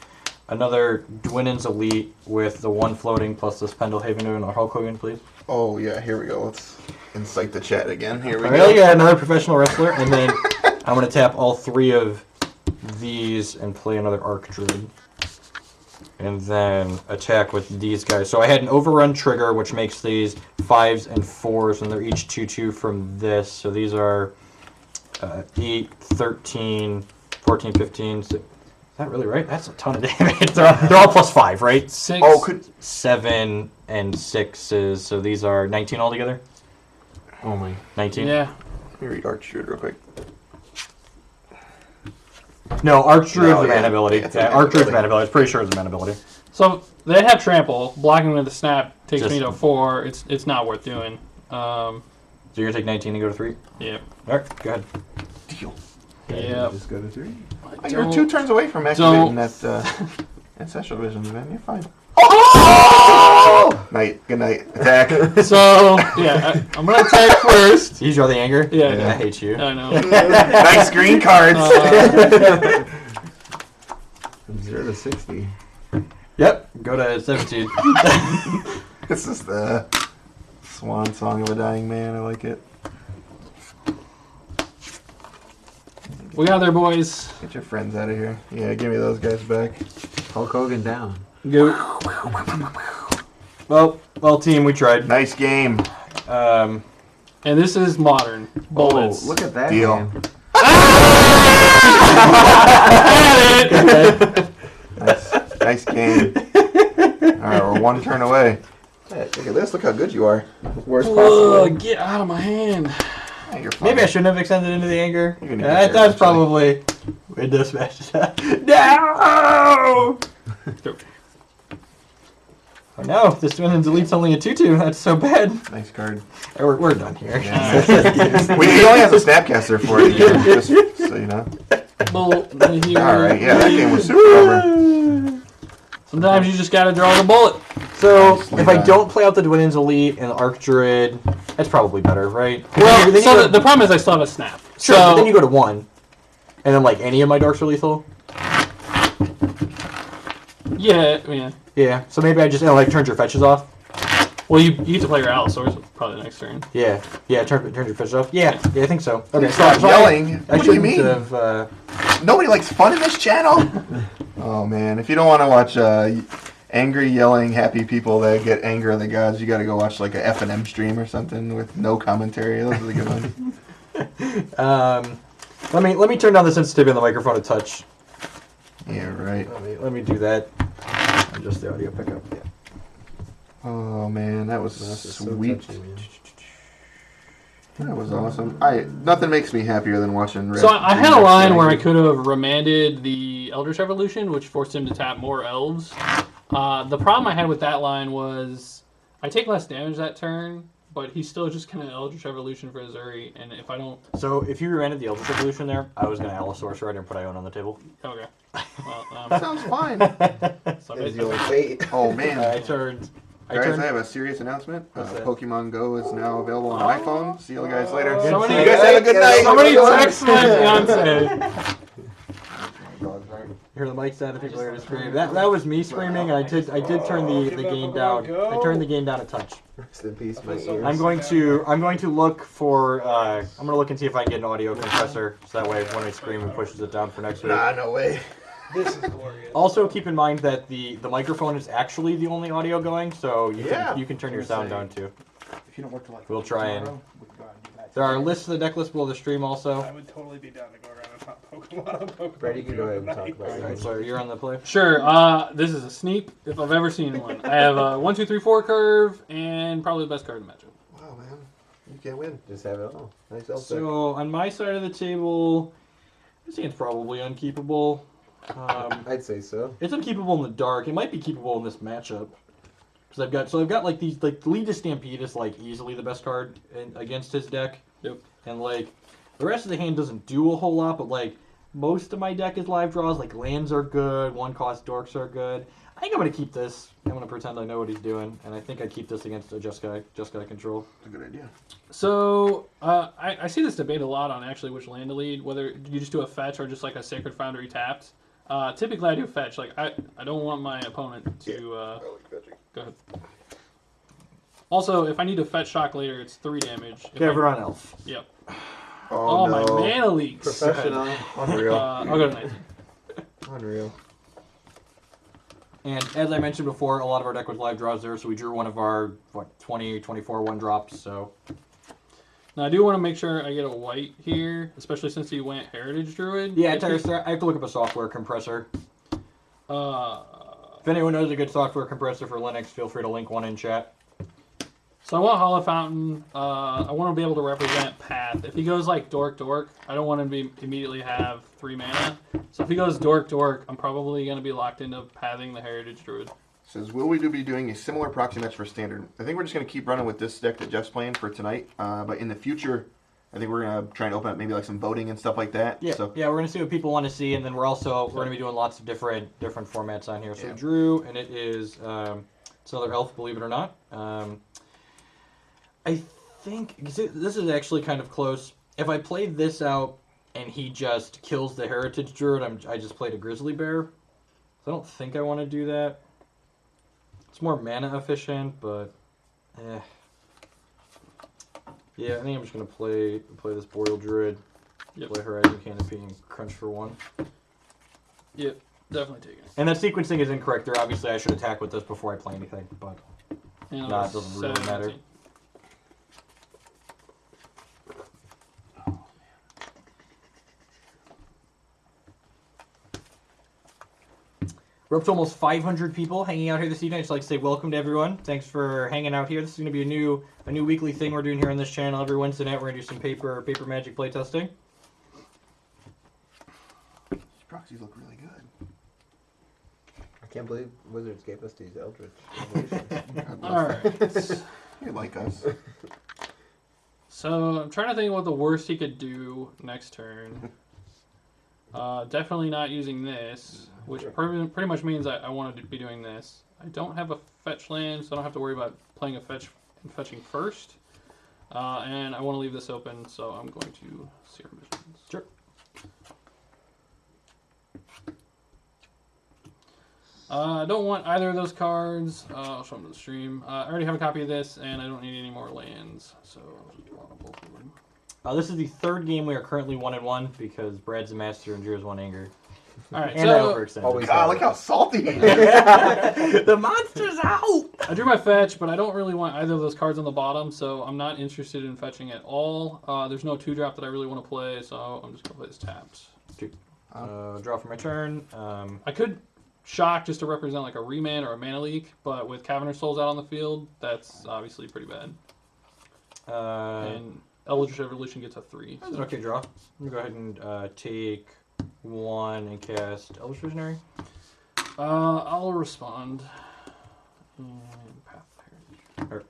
another Dwinnen's Elite with the 1 floating plus this Pendelhaven and a Hulk Hogan, please. Oh, yeah, here we go. Let's incite the chat again. Here we All right, go. yeah, another professional wrestler, and then I'm going to tap all 3 of these and play another Arc Druid. And then attack with these guys. So I had an overrun trigger, which makes these 5s and 4s, and they're each 2/2 from this. So these are 8, 13, 14, 15. Is that really right? That's a ton of damage. They're all +5, right? 6. Oh, could 7 and 6s. So these are 19 altogether? Oh my. 19? Yeah. let me read Archdruid real quick. No, Archdruid's No, a man yeah. ability. Yeah, it's a Yeah, man Archdruid's a ability. man ability. I was pretty sure it's a man ability. So they have trample. Blocking with the snap takes Just- me to 4. It's not worth doing. So you're going to take 19 and go to 3? Yeah. All right, go ahead. Deal. Yeah. Just go to 3. Oh, you're 2 turns away from activating that Ancestral Visions, man. You're fine. Oh! Night. Good night. Attack. So yeah, I'm gonna attack first. You draw the anger? Yeah. I hate you. I know. Nice green cards. From 0 to 60. Yep, go to 17. This is the swan song of a dying man. I like it. We got there, boys. Get your friends out of here. Yeah, give me those guys back. Hulk Hogan down. Go. Well, team, we tried. Nice game. And this is modern bullets. Oh, look at that. Deal. Man. Nice game. Alright, we're 1 turn away. Hey, look at this. Look how good you are. Worst possible. Get out of my hand. Yeah, you're fine. Maybe I shouldn't have extended into the anger. You're gonna get there That's eventually. probably window smash. No! Oh no, this Dwinnen's Elite's only a 2/2. That's so bad. Nice card. We're done here. Yeah. He only has a Snapcaster for it, just so you know. Alright, yeah, that game was super over. Sometimes you just gotta draw the bullet. So, Nicely if I done. don't play out the Dwinnen's Elite and the Arc Druid, that's probably better, right? Well, Then you so go- the problem is I still have a snap. Sure, so but then you go to 1. And then, like, any of my darks are lethal? yeah. Yeah, so maybe I just, turn your fetches off? Well, you get to play your Allosaurus probably the next turn. Yeah, turn your fetches off? Yeah, I think so. Okay, Stop yelling. I What do you shouldn't mean? have, Nobody likes fun in this channel? Oh man, if you don't want to watch angry, yelling, happy people that get anger of the gods, you gotta go watch like a F&M stream or something with no commentary. Those are the good ones. let me turn down the sensitivity on the microphone a touch. Yeah, right. Let me do that. Just the audio pickup. Yeah. Oh man, that was That's just so sweet. touchy, man. That was awesome. Nothing makes me happier than watching. So I had a line where I could have remanded the Eldritch Evolution, which forced him to tap more elves. The problem I had with that line was I take less damage that turn, but he's still just kind of Eldritch Evolution for Azuri, and if I don't... So if you remanded the Eldritch Evolution there, I was going to Allosaurus right and put Ione on the table. Okay. Well, Sounds fine. so There's the old fate. Oh man. I turned... Guys, I have a serious announcement. What's that? Pokemon Go is now available on iPhone. See you guys later. Somebody- you guys have a good night. Somebody text my fiance. Hear the mics down, the people are going to scream. That was me screaming, and I did turn the game down. I turned the game down a touch. Rest in peace, my ears. I'm going to look for I'm going to look and see if I can get an audio compressor, so that way when I scream it pushes it down for next week. Nah, no way. This is glorious. Also, keep in mind that the microphone is actually the only audio going, so Yeah. you can turn your sound down too. If you don't work till like We'll try and- tomorrow, we can go out and do that. There are lists of the deck lists below the stream also. I would totally be down to go around and talk Pokemon on Pokemon. Brady, you can go ahead and talk tonight. about it. Alright, so you're on the play. Sure. This is a sneak if I've ever seen one. I have a 1, 2, 3, 4 curve, and probably the best card in the matchup. Wow, man. You can't win. Just have it all. Nice elf deck. So on my side of the table, this hand's probably unkeepable. I'd say so. It's unkeepable in the dark. It might be keepable in this matchup. Because I've got like these, like Lead to Stampede is like easily the best card against his deck. Yep. And like the rest of the hand doesn't do a whole lot, but like most of my deck is live draws. Like lands are good, 1-cost dorks are good. I think I'm gonna keep this. I'm gonna pretend I know what he's doing, and I think I keep this against a Jeskai control. That's a good idea. So I see this debate a lot on actually which land to lead, whether you just do a fetch or just like a Sacred Foundry tapped. Typically, I do fetch. Like I don't want my opponent to. Go ahead. Also, if I need to fetch shock later, it's 3 damage. If Give her on elf. Yep. Oh, my no. mana leaks. Professional. Unreal. I'll go to 19. Unreal. And as I mentioned before, a lot of our deck was live draws there, so we drew one of our 20, 24 one drops. So Now I do want to make sure I get a white here, especially since he went Heritage Druid. yeah, If he- I have to look up a software compressor. Uh, If anyone knows a good software compressor for Linux, feel free to link one in chat. So I want Hollow Fountain. I want to be able to represent Path. If he goes like Dork, I don't want him to immediately have 3 mana. So if he goes Dork, I'm probably going to be locked into pathing the Heritage Druid. Says, will we be doing a similar proxy match for standard? I think we're just going to keep running with this deck that Jeff's playing for tonight. But in the future, I think we're going to try and open up maybe like some voting and stuff like that. Yeah, So, yeah, we're gonna see what people want to see, and then we're gonna be doing lots of different formats on here. So Yeah. Drew, and it is it's another elf, believe it or not. I think this is actually kind of close. If I played this out and he just kills the Heritage Druid, I just played a Grizzly Bear. So I don't think I want to do that. It's more mana efficient, but yeah, I think I'm just gonna play this Boreal Druid, play Horizon Canopy, and crunch for 1. Yep, definitely taking it. And that sequencing is incorrect there. Obviously, I should attack with this before I play anything, but And nah, it doesn't really matter. We're up to almost 500 people hanging out here this evening. I'd just like to say welcome to everyone. Thanks for hanging out here. This is going to be a new weekly thing we're doing here on this channel. Every Wednesday night, we're going to do some paper magic playtesting. these proxies look really good. I can't believe Wizards gave us these Eldritch. God bless All right. them. You like us. So I'm trying to think what the worst he could do next turn. Definitely not using this, which pretty much means I wanted to be doing this. I don't have a fetch land, so I don't have to worry about playing a fetch and fetching first. And I want to leave this open, so I'm going to Serum Visions. Sure. I don't want either of those cards. I'll show them to the stream. I already have a copy of this, and I don't need any more lands, so I'll just draw both of them. This is the 3rd game we are currently 1-1 because Brad's the master and Drew's 1 anger. All right, And I so overextended. always- God, look how salty he is. The monster's out! I drew my fetch, but I don't really want either of those cards on the bottom, so I'm not interested in fetching at all. There's no 2-drop that I really want to play, so I'm just going to play this tapped. Draw for my turn. I could shock just to represent like a remand or a mana leak, but with Caverner Souls out on the field, that's obviously pretty bad. And Eldritch Evolution gets a 3. That's an So. okay draw. I'm going to go ahead and take 1 and cast Eldritch Visionary. I'll respond. And Path Heritage.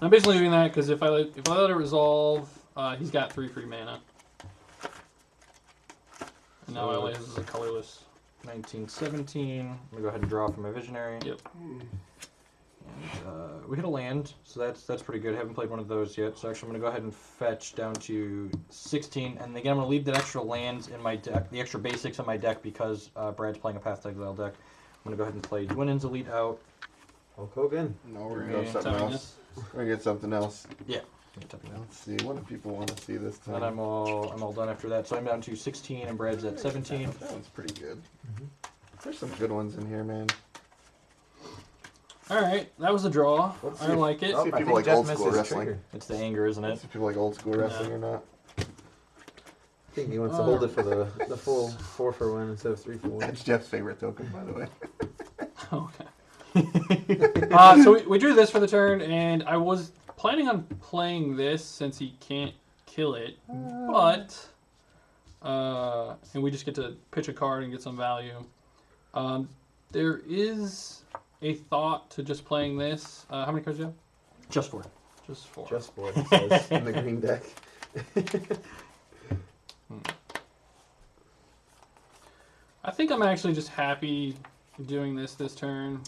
I'm basically doing that because if I let it resolve, he's got 3 free mana. And now I only has a colorless. 1917. I'm going to go ahead and draw for my Visionary. Yep. And we hit a land, so that's pretty good. Haven't played one of those yet, so actually I'm going to go ahead and fetch down to 16. And again, I'm going to leave the extra lands in my deck, the extra basics in my deck because Brad's playing a Path to Exile deck. I'm going to go ahead and play Dwinnen's Elite out. Hulk Hogan. No, we're going to go something Tapping else. We're going to get something else. Yeah. Let's see. What do people want to see this time? And I'm all done after that. So I'm down to 16 and Brad's at 17. That one's pretty good. There's some good ones in here, man. Alright, that was a draw. Let's I see. like it. See if I people think like Jeff old missed school his wrestling. trigger. It's the anger, isn't it? See if people like old school wrestling or not. I think he wants to hold it for the full 4-for-1 instead of 3-for-1. That's Jeff's favorite token, by the way. Okay. So we drew this for the turn, and I was planning on playing this since he can't kill it, but and we just get to pitch a card and get some value. There is a thought to just playing this. How many cards do you have? Just 4. Just 4. Just 4, it says in the green deck. I think I'm actually just happy doing this turn.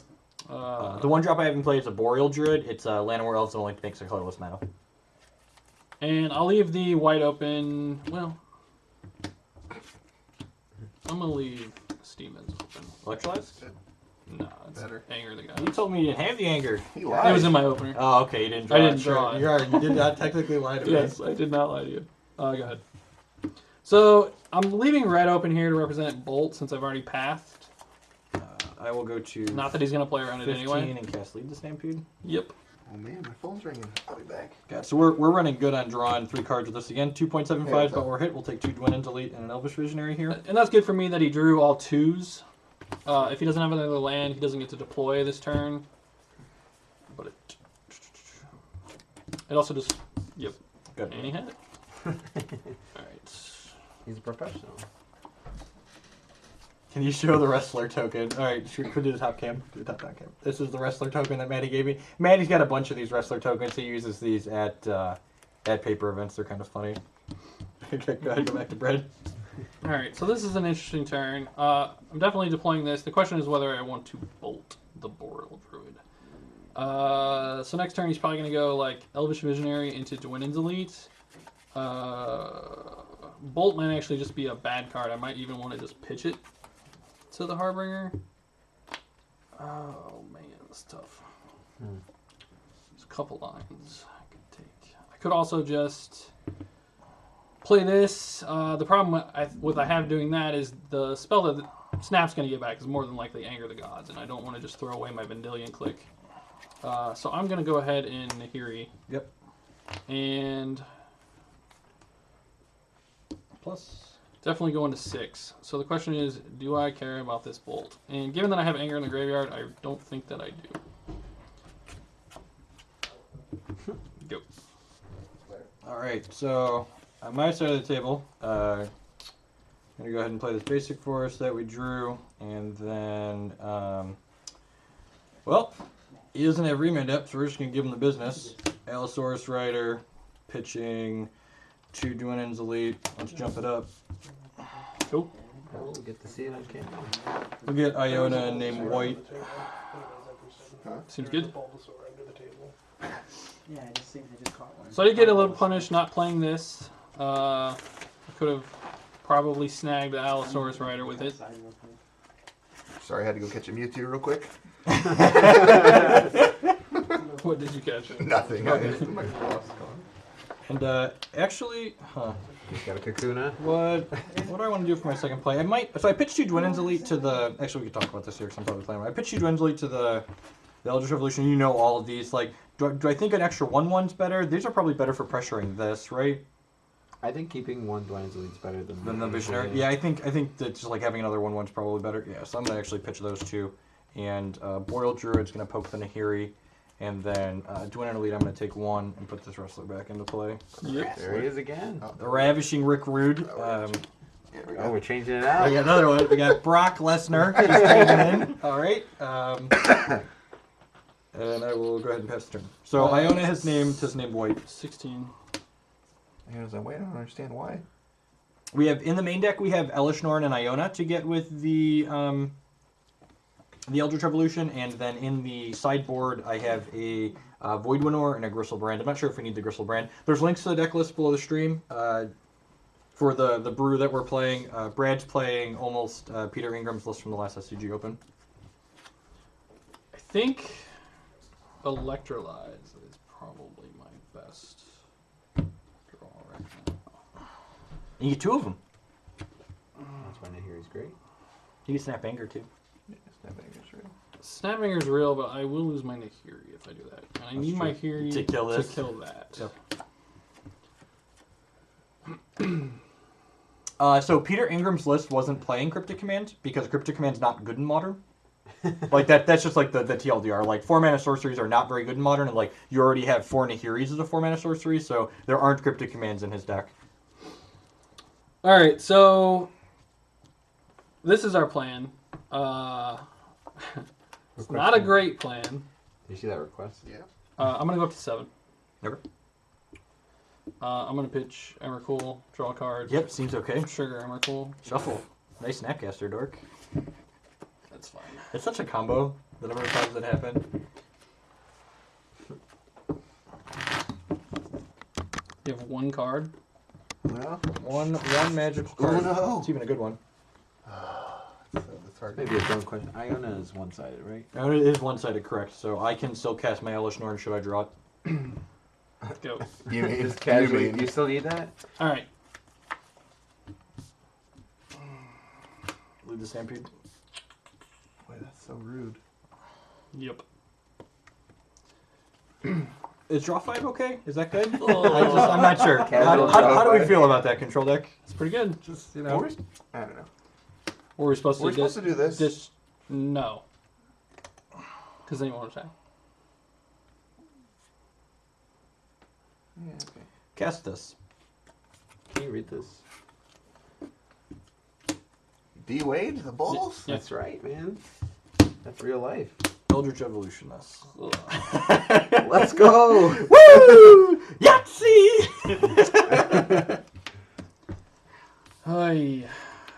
The one drop I haven't played is a Boreal Druid. It's Llanowar Elves that only makes a colorless mana. And I'll leave the white open. Well, I'm gonna leave Steamens open. Electrolyzed? No, it's Better. Anger the You Gods. told me you didn't have the anger. He It lied. was in my opener. Oh, okay. You didn't draw I it. didn't draw it. You did not technically lie to me. Yes, I did not lie to you. Go ahead. So I'm leaving red open here to represent Bolt since I've already pathed. I will go to Not that he's gonna play around it 15 anyway. and cast Lead the Stampede. Yep. Oh man, my phone's ringing. I'll be back. Okay, so we're running good on drawing 3 cards with this again. 2.75, Yeah, but we're hit. We'll take 2 Dwynen's Elite and an Elvish Visionary here. And that's good for me that he drew all 2s. If he doesn't have another land, he doesn't get to deploy this turn. But it also just, yep. Good. And he had it. Alright. He's a professional. Can you show the wrestler token? All right, should we do the top cam? Do the top cam. This is the wrestler token that Maddie gave me. Maddie's got a bunch of these wrestler tokens. He uses these at paper events. They're kind of funny. Okay, go ahead, go back to bread. Alright, so this is an interesting turn. I'm definitely deploying this. The question is whether I want to bolt the Boreal Druid. So next turn he's probably going to go like Elvish Visionary into Dwynen's Elite. Bolt might actually just be a bad card. I might even want to just pitch it to the Harbinger. Oh man, that's tough. There's a couple lines I could take. I could also just play this. The problem with I have doing that is the spell that Snap's going to get back is more than likely Anger the Gods, and I don't want to just throw away my Vendilion Click. So I'm going to go ahead and Nahiri. Yep. And Plus. definitely going to 6. So the question is, do I care about this bolt? And given that I have Anger in the graveyard, I don't think that I do. Go. All right, so on my side of the table, I'm going to go ahead and play this basic forest that we drew, and then, well, he doesn't have remand depth, so we're just going to give him the business. Allosaurus Rider, pitching 2 Dwynen's Elite. Let's jump it up. Cool. Oh, we get to see it on camera. We'll get Iona named White. Seems good. Bulbasaur under the table. Yeah, I just think I just caught one. So I did get a little punished not playing this. I could have probably snagged the Allosaurus Rider with it. Sorry, I had to go catch a Mewtwo real quick. What did you catch? Nothing. Okay. My boss gone. And actually, He's got a Kakuna. what do I want to do for my second play? I might. So I pitched 2 Dwynen's Elite to the. Actually, we could talk about this here because I'm probably playing. I pitched 2 Dwynen's Elite to the Eldritch Revolution. You know all of these. Like, do I think an extra 1/1's better? These are probably better for pressuring this, right? I think keeping 1 Dwynen's Elite is better than The Visionary. Yeah, I think that just like having another 1/1's probably better. Yeah, so I'm gonna actually pitch those 2, and Boreal Druid's gonna poke the Nahiri, and then Dwynen Elite I'm gonna take 1 and put this wrestler back into play. Yep. There he is again. The Ravishing Rick Rude. Yeah, we Oh, got we're changing it We out. got another one. We got Brock Lesnar. He's taking in. All right. And I will go ahead and pass the turn. So Iona has named White. 16. I was like, wait, I don't understand why. We have in the main deck we have Elishnorn and Iona to get with the Eldritch Revolution, and then in the sideboard I have a Voidwinor and a Gristlebrand. I'm not sure if we need the Gristlebrand. There's links to the deck list below the stream. For the brew that we're playing, Brad's playing almost Peter Ingram's list from the last SCG Open. I think Electrolyze is probably my best draw right now. You get 2 of them. That's why Nahiri's great. You can snap anger too. Yeah, it's not bad, it's real. Snapfinger's real, but I will lose my Nahiri if I do that. And I That's need my true. Nahiri To kill this. to kill that. Yep. So Peter Ingram's list wasn't playing Cryptic Command because Cryptic Command's not good in Modern. Like that's just like the TLDR. Like 4-mana sorceries are not very good in Modern, and like you already have 4 Nahiris as a 4-mana sorcery, so there aren't Cryptic Commands in his deck. All right, so this is our plan. It's not a great plan. Did you see that request? Yeah. I'm gonna go up to 7. Never. I'm gonna pitch Emrakul, draw a card. Yep, seems okay. Sugar Emrakul. Shuffle. Nice Snapcaster, Dork. That's fine. It's such a combo. The number of times that happened. You have 1 card. No. One magical Oh card. no. It's even a good one. Maybe a dumb question. Iona is one-sided, right? No, it is one-sided, correct. So I can still cast my Elvish Norn should I draw it. Go. You mean Just casually. mean- You still need that? All right. Leave the stampede. Boy, that's so rude. Yep. Is draw 5 okay? Is that good? Oh. I'm not sure. Casual How do we draw feel about that control deck? It's pretty good. Just, I don't know. Were we supposed We're to supposed to do this. Just no. Because then you won't attack. Yeah, okay. Cast this. Can you read this? D Wade, the Bulls? Yeah. That's right, man. That's real life. Eldritch Evolution this. Let's go! Woo! Yahtzee! Hey,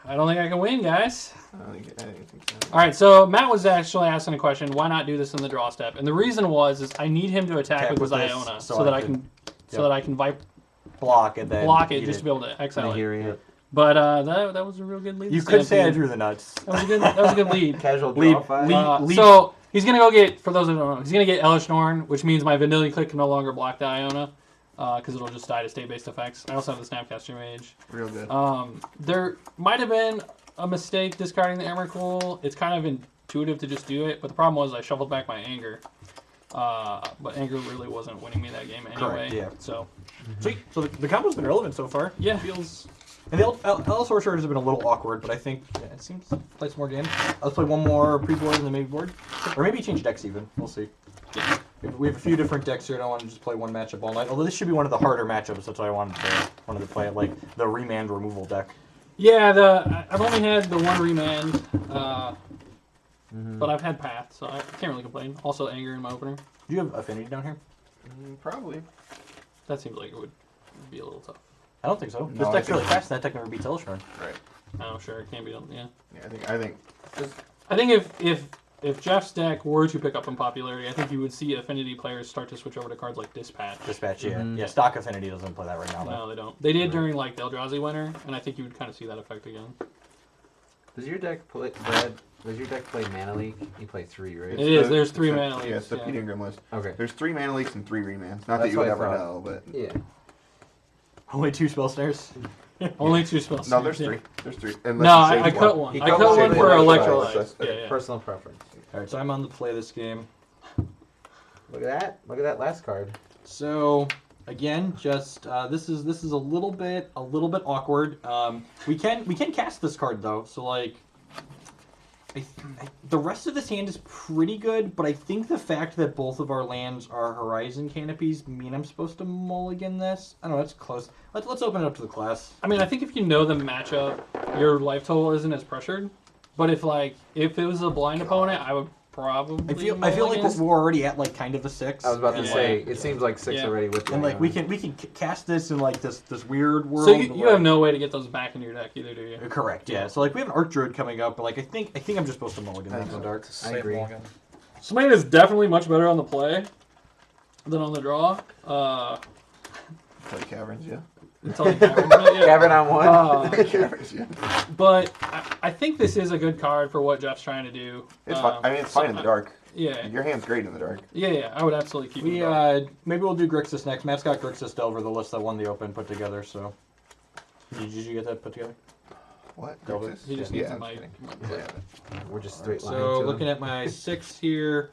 I don't think I can win, guys. I don't think so. All right, so Matt was actually asking a question. Why not do this in the draw step? And the reason is I need him to attack with his this, Iona, so so that I I can- can, so that I can Block and then block it eat just to be able to exile it. Nahiri. But that was a real good lead. You to could say I Stampede. drew the nuts. That was a good lead. Casual Lead- draw 5. lead- So he's gonna go get, for those who don't know, he's gonna get Elvish Norn, which means my Vanilla Click can no longer block the Iona, because it'll just die to state-based effects. I also have the Snapcaster Mage. Real good. There might have been a mistake discarding the Emrakul. It's kind of intuitive to just do it, but the problem was I shuffled back my Anger. But Anger really wasn't winning me that game anyway. Correct, yeah. So Sweet. So the combo's been relevant so far. yeah, Feels. And the Elf Sorcerers have been a little awkward, but I think it seems play some more games. Let's play one more pre-board and then maybe board, or maybe change decks even. We'll see. We have a few different decks here. I don't want to just play one matchup all night. Although this should be one of the harder matchups. That's why I wanted to play it, like the remand removal deck. yeah. I've only had the one remand, but I've had Path, so I can't really complain. Also Anger in my opener. Do you have Affinity down here? Probably. That seems like it would be a little tough. I don't think so. No, This I deck's think- really fast, and that deck never beats Elishnorn. Right. Oh, sure, it can't be done. Yeah. Yeah, I think. I think if Jeff's deck were to pick up in popularity, I think you would see Affinity players start to switch over to cards like Dispatch. Dispatch, yeah. Mhm. Yeah, stock Affinity doesn't play that right now. though. No, they don't. They did during like the Eldrazi winter, and I think you would kind of see that effect again. Does your deck play, Brad? Does your deck play Mana Leak? You play 3, right? It is. There's 3 mana leaks. Yeah, it's the yeah. Pete Ingram list. Okay. There's 3 mana leaks and 3 remands. Not that That's you would what I ever thought. know, but Yeah. Only 2 spell snares. Only 2 spells. no, there's Yeah. 3. There's 3. No, I cut one. He I cut cut one one for for Electrolyze. Electrolyze. Yeah, yeah. Personal preference. All right, so I'm on the play this game. Look at that. Look at that last card. So again, just this is a little bit awkward. We can cast this card though, so like the rest of this hand is pretty good, but I think the fact that both of our lands are Horizon Canopies mean I'm supposed to mulligan this. I don't know, it's close. Let's open it up to the class. I mean, I think if you know the matchup, your life total isn't as pressured. But if it was a blind opponent, I would probably. I feel like mulligan. we're already at like kind of a 6. I was about to and, say, like, it seems like 6 Yeah. already with and the, like we can cast this in like this weird world. So you where- have no way to get those back in your deck either, do you? Correct, yeah. So like we have an Arc Druid coming up, but like I think I'm just supposed to mulligan that in the dark. I agree. Smain is definitely much better on the play than on the draw. Play Caverns, yeah. Until the Cavern, yeah. Cavern on 1. Caverns, yeah. But I think this is a good card for what Jeff's trying to do. It's fine. I mean, it's fine in the dark. Yeah, Your hand's great in the dark. yeah. I would absolutely keep We it. maybe we'll do Grixis next. Matt's got Grixis over the list that won the Open put together. So did you get that put together? What? Delver. Grixis? He just Yeah, needs a I'm mic. kidding. Yeah. We're just straight line So to looking them. at my 6 here,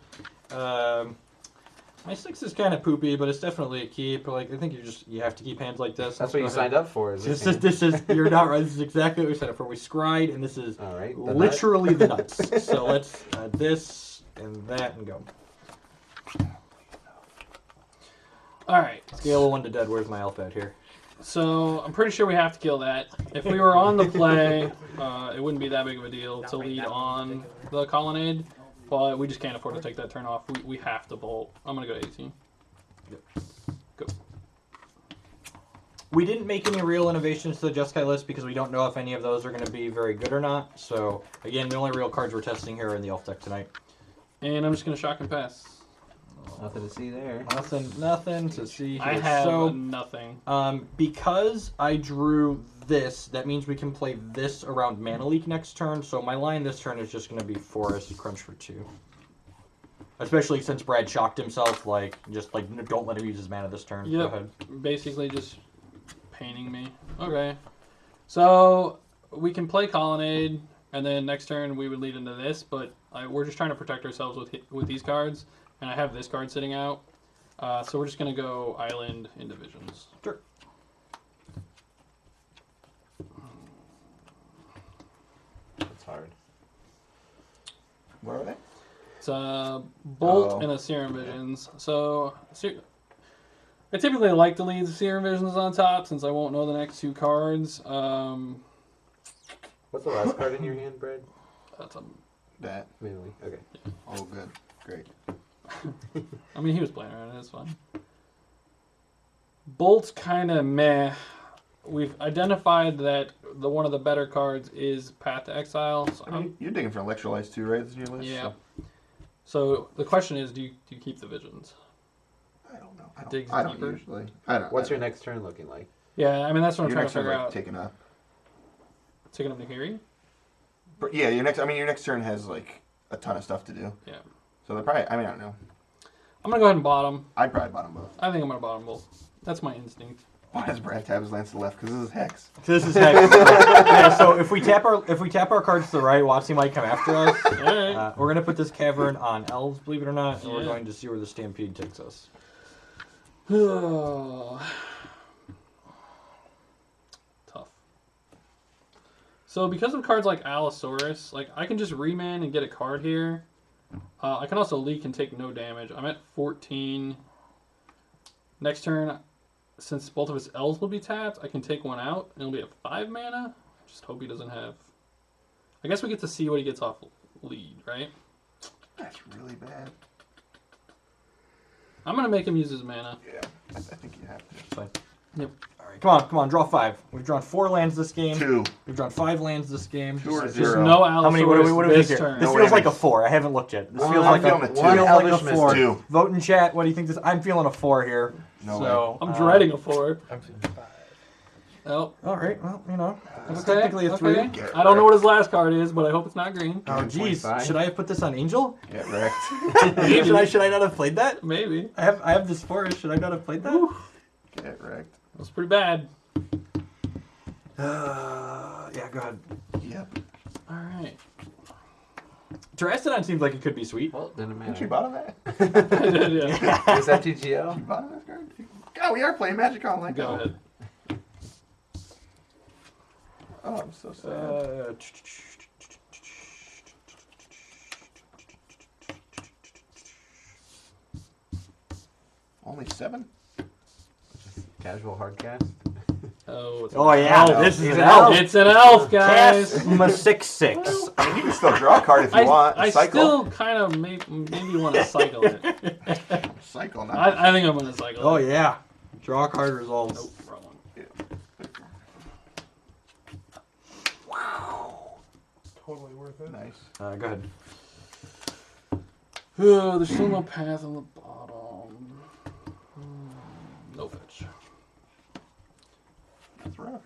my 6 is kind of poopy, but it's definitely a keep. Like I think you have to keep hands like this. That's what you signed up for, is This this? is you're not right. This is exactly what we signed up for. We scried, and this is All right. the nut. literally the nuts. So let's this and that and go. All right. Scale of 1 to dead. Where's my alphabet here? So I'm pretty sure we have to kill that. If we were on the play, it wouldn't be that big of a deal to lead on the colonnade. But we just can't afford to take that turn off. We have to bolt. I'm gonna go to 18. Go. We didn't make any real innovations to the Jeskai list because we don't know if any of those are going to be very good or not. So again, the only real cards we're testing here are in the Elf deck tonight. And I'm just gonna shock and pass. Nothing to see there. Nothing to see here. I have so, nothing. because I drew this, that means we can play this around Mana Leak next turn. So my line this turn is just going to be Forest Crunch for 2. Especially since Brad shocked himself, don't let him use his mana this turn. Yep. Go ahead. Basically just painting me. Okay. So we can play Colonnade, and then next turn we would lead into this, but we're just trying to protect ourselves with these cards, and I have this card sitting out. So we're just going to go Island in Divisions. Sure. That's hard. Where are they? It's a Bolt and a Serum Visions. So I typically like to leave the Serum Visions on top since I won't know the next 2 cards. What's the last card in your hand, Brad? That's That. Mainly. Okay. Oh, good. Great. I mean, he was playing around. It's fine. Bolt's kind of meh. We've identified that one of the better cards is Path to Exile. So You're digging for electrolytes too, right? That's in your list? yeah. So. So the question is, do you keep the Visions? I don't know. Digs I don't deeper? usually. I don't. What's your next turn looking like? Yeah, I mean that's what I'm Your trying next to turn figure like out. taking up. Taking up Nahiri? But yeah, your next turn has like a ton of stuff to do. Yeah. So they're probably. I mean, I don't know. I'm gonna go ahead and bottom. I'd probably bottom both. I think I'm gonna bottom Bolt. That's my instinct. Why does Brad tab his lands to the left? Because this is Hex. This is hex. Yeah, so if we tap our cards to the right, Watsy might come after us. Alright. We're gonna put this cavern on Elves, believe it or not, and we're Yeah. going to see where the Stampede takes us. Tough. So because of cards like Allosaurus, like I can just reman and get a card here. I can also leak and take no damage. I'm at 14. Next turn, since both of his elves will be tapped, I can take one out, and it'll be at 5 mana. Just hope he doesn't have... I guess we get to see what he gets off lead, right? That's really bad. I'm going to make him use his mana. Yeah, I think you have to. Fine. Yep. All right, come on, draw 5. We've drawn 4 lands this game. 2. We've drawn 5 lands this game. 2 or There's 0. no Allosaurus How many? What do we this think here? turn. This No feels like a damage. 4. I haven't looked yet. This feels I'm like feeling a a 2. feels like a Elvish Mist. 4. 2. Vote in chat. What do you think? I'm feeling a 4 here. No so I'm dreading a 4. I'm feeling 5. Oh, all right. Well, it's okay. technically a 3. Okay. I don't know what his last card is, but I hope it's not green. Oh, jeez. 25. Should I have put this on Angel? Get wrecked. should I not have played that? Maybe. I have this forest. Should I not have played that? Get wrecked. That's pretty bad. Yeah, go ahead. Yep. All right. Terrastodon seems like it could be sweet. Well, didn't Didn't matter. you bottom that? I did, yeah. Is that TGL? You bottom this card? God, we are playing Magic Online. Go ahead. Oh, I'm so sad. Only 7? Casual hard cast. Oh, it's Oh yeah, elf. this is He's an an elf. It's an elf, guys. Cast 6/6. I mean, you can still draw a card if you want. I Cycle. still kind of maybe want to cycle it. Cycle now. I think I'm going to cycle Oh it. yeah, draw card results. Nope, wrong one. Totally worth it. Nice. Go ahead. Oh, there's still no path on the bottom. No fetch. That's rough.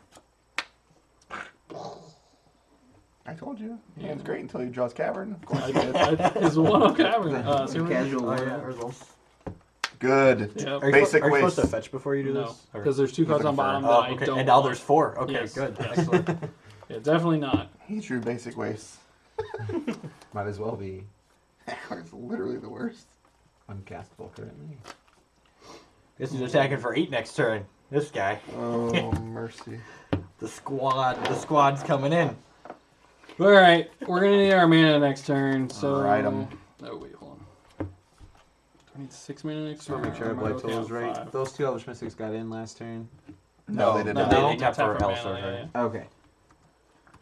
I told you. Yeah. It's great until he draws Cavern. Of course. I did. It's one of cavern. Casual. Oh yeah, results. Good. Yep. Are you Basic supposed waste. to fetch before you do No, this? because there's 2 cards on looking for- bottom that Oh, I okay. don't And now want. there's 4. Okay, Yes. good. Excellent. Yeah, definitely not. He drew basic waste. Might as well be That card's literally the worst. uncastable currently. This is attacking for 8 next turn. This guy. Oh, mercy. The squad's coming in. All right, we're gonna need our mana next turn. So. Ride 'em. Oh wait, hold on. Do I need 6 mana next Just want turn? to make sure Am I Blight okay was on right. 5? Those 2 Elvish Mystics got in last turn. No, they did No, not. They they tap for mana, Elves, right? yeah. Okay.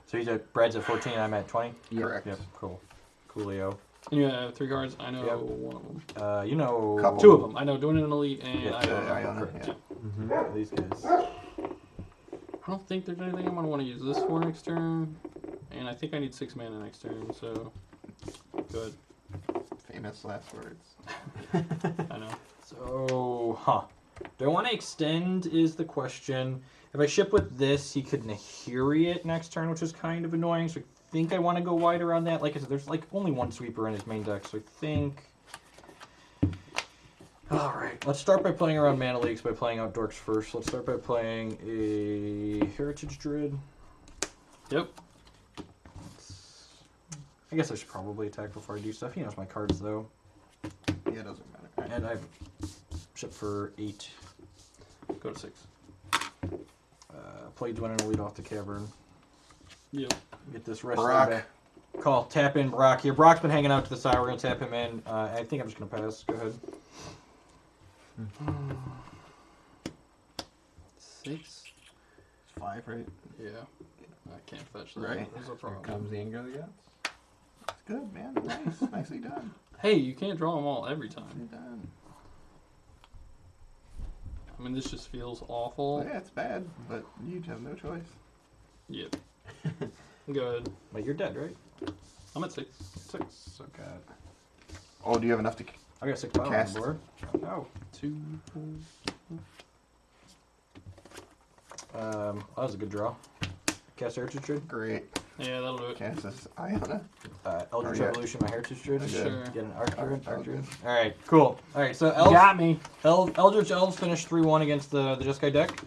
So he's at Brad's at 14. I'm at 20. Correct. Yep. Cool. Coolio. And you have 3 cards. I know Yep. one of them. You know. Couple. 2 of them. I know doing it in Elite and Yeah, Iona. yeah. Mm-hmm. These guys. I don't think there's anything I'm gonna want to use this for next turn, and I think I need 6 mana next turn. So good. famous last words. I know. So, do I want to extend is the question. If I ship with this, he could Nahiri it next turn, which is kind of annoying. So I think I want to go wide around that. Like I said, there's like only one sweeper in his main deck, so I think... Alright, let's start by playing around Mana Leaks by playing out Dorks first. Let's start by playing a Heritage Druid. Yep. I guess I should probably attack before I do stuff. He knows my cards, though. Yeah, it doesn't matter. And I've shipped for 8. Go to 6. Play Dwayne and lead off the Cavern. Yep. Get this rest Brock. back. Call, tap in Brock here. Brock's been hanging out to the side. We're going to tap him in. I think I'm just going to pass. Go ahead. 6. It's 5, right? Yeah. I can't fetch that. Right. There's a Here problem. comes the anger of the gods. It's good, man. Nice. Nicely done. Hey, you can't draw them all every time. Nicely done. I mean, this just feels awful. Yeah, it's bad, but you have no choice. Yep. Go ahead. Wait, you're dead, right? I'm at 6. 6. Okay. Oh, do you have enough to... I got 6 power on Cast. the board. Oh. 2, 4. That was a good draw. Cast Heritage Druid. Great. Yeah, that'll do it. Kansas Iona. Eldritch Oh, yeah. Evolution, my Heritage Druid. I did. Sure. Get an Arc Druid. Oh, Arc Druid. good. Alright, cool. Alright, so You got me. Eldritch Elves finished 3-1 against the Jeskai deck.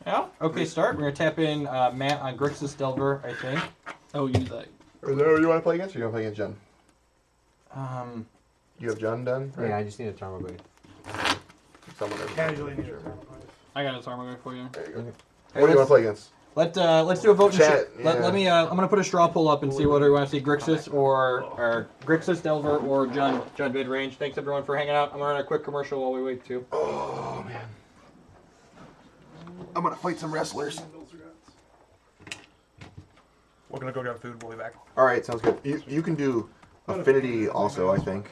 Yeah. Okay, start. We're going to tap in Matt on Grixis Delver, I think. Oh, use that. Is that who you want to play against, or you want to play against Jen? You have Jen done? Right? Yeah, I just need a Tarmogoyf. Someone over Casually need Sure. I got a Tarmogoyf for you. There you go. Hey, What do you want to play against? Let's do a vote. Chat, Let me. I'm gonna put a straw poll up and see whether we want to see Grixis or Grixis Delver or John mid range. Thanks everyone for hanging out. I'm gonna run a quick commercial while we wait too. Oh, man. I'm going to fight some wrestlers. We're gonna go grab food. We'll be back. All right, sounds good. You can do Affinity also, I think,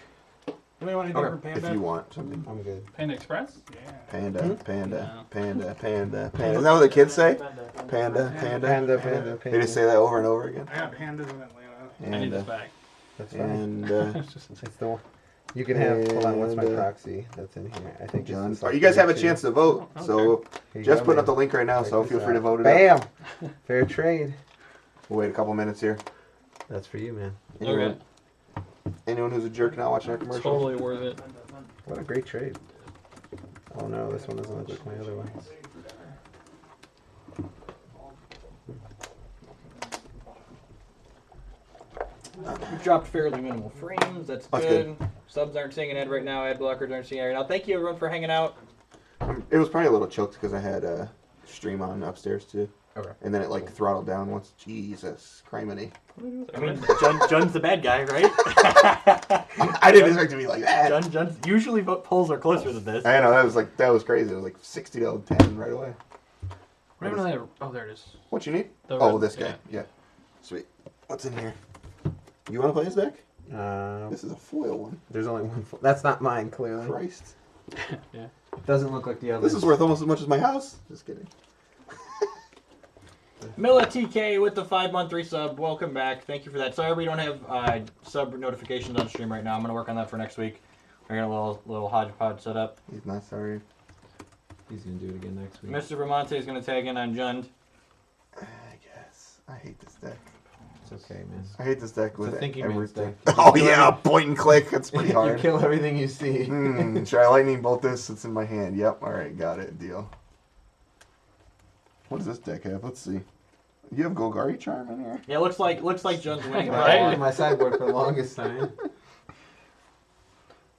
Anybody want anything from Panda? if you want something. I'm good. Panda Express? Yeah. Panda, No. panda, panda, panda, panda. Isn't that what the kids say? Panda, panda, Panda, panda, They just say that over and over again. I got pandas in Atlanta. I need this And, back. That's fine. and It's the one. You can have. Hold on. What's my And, proxy? That's in here. I think. John. It's You guys have a chance to vote, Oh, so Here you just go, putting up man. the link right now. Check So this feel free to out. vote it up. Bam! Fair trade. We'll wait a couple minutes here. That's for you, man. Anyone, anyone who's a jerk not watching our commercial? Totally worth it. What a great trade. Oh no, this one doesn't look like my other ones. We've dropped fairly minimal frames. That's That's good. Subs aren't seeing an ad right now. Ad blockers aren't seeing an ad right now. Thank you everyone for hanging out. It was probably a little choked because I had a stream on upstairs too. Okay. And then it like throttled down once. Jesus, criminy. I mean, John's the bad guy, right? I didn't expect it to be like that. John's usually vote polls are closer than this. I know that was crazy. It was like 60 to 10 right away. What happened to that? Oh, there it is. What you need? The Oh, red- this guy. Yeah. Sweet. What's in here? You want to play this deck? This is a foil one. There's only one. That's not mine, clearly. Christ. Yeah. It doesn't look like the other. This is worth almost as much as my house. Just kidding. Milla TK with the 5-month resub. Welcome back. Thank you for that. Sorry we don't have sub notifications on stream right now. I'm going to work on that for next week. We're going to get a little hodgepodge set up. He's not sorry. He's gonna do it again next week. Mr. Vermonte is going to tag in on Jund. I guess. I hate this deck. It's okay, man. I hate this deck It's with a thinking man's everything. deck. Oh yeah, point and click. That's pretty You hard. kill everything you see. Should I lightning bolt this? It's in my hand. Yep. All right, got it. Deal. What does this deck have? Let's see. You have Golgari Charm in here? Yeah, looks like Jund's winning. Right. On my sideboard for the longest time.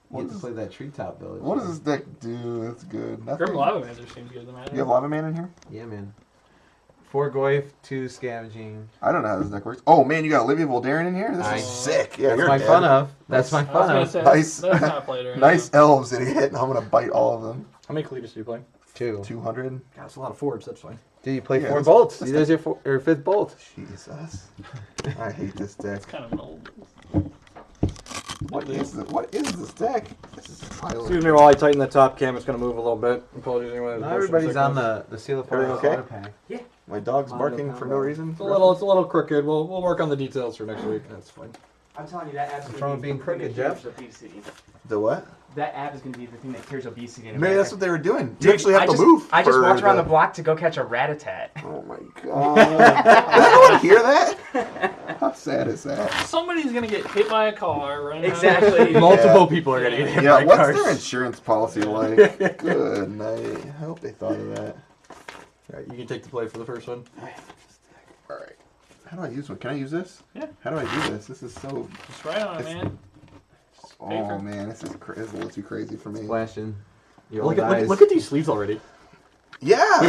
What You get to is- play that treetop village. What does this deck do? That's good. Nothing. Grim Lava Master seems good. You have Lava Man in here? Yeah, man. 4 Goyf, 2 Scavenging. I don't know how this deck works. Oh man, you got Olivia Voldaren in here? This Nice. is sick. Yeah, That's you're my dead. fun of. That's my I was fun going to of. say, Nice. that's not played right Nice elves, idiot. I'm gonna bite all of them. How many Cletus do you play? 2. 200. God, that's a lot of forwards. That's fine. Dude, you play Yeah, 4 that's- bolts. that's There's your 5th bolt. Jesus. I hate this deck. It's kind of an old. What is this deck? This is pilot. Excuse me while I tighten the top cam. It's going to move a little bit. Apologies. Anyone. Not everybody's on the Seal of Fire Everything okay? starter pack. My dog's barking for no reason. It's a little crooked. We'll work on the details for next week. That's fine. I'm telling you, that app's What's gonna wrong with be being the thing crooked, that Jeff? cures obesity. The what? That app is gonna be the thing that cures obesity in Maybe America. that's what they were doing. You Dude, actually have I to just, move. I just for walked around the block to go catch a rat-a-tat. Oh my god. Did anyone hear that? How sad is that? Somebody's gonna get hit by a car right now. Exactly. Multiple people are going to get hit Yeah, by what's cars. their insurance policy like? Good night. I hope they thought of that. All right, you can take the play for the first one. Alright. How do I use one? Can I use this? Yeah. How do I do this? This is so... Just right on it, man. Oh Paper. man, this is a little too crazy for me. Splashing. Your Look old at, eyes. look at these sleeves already. Yeah!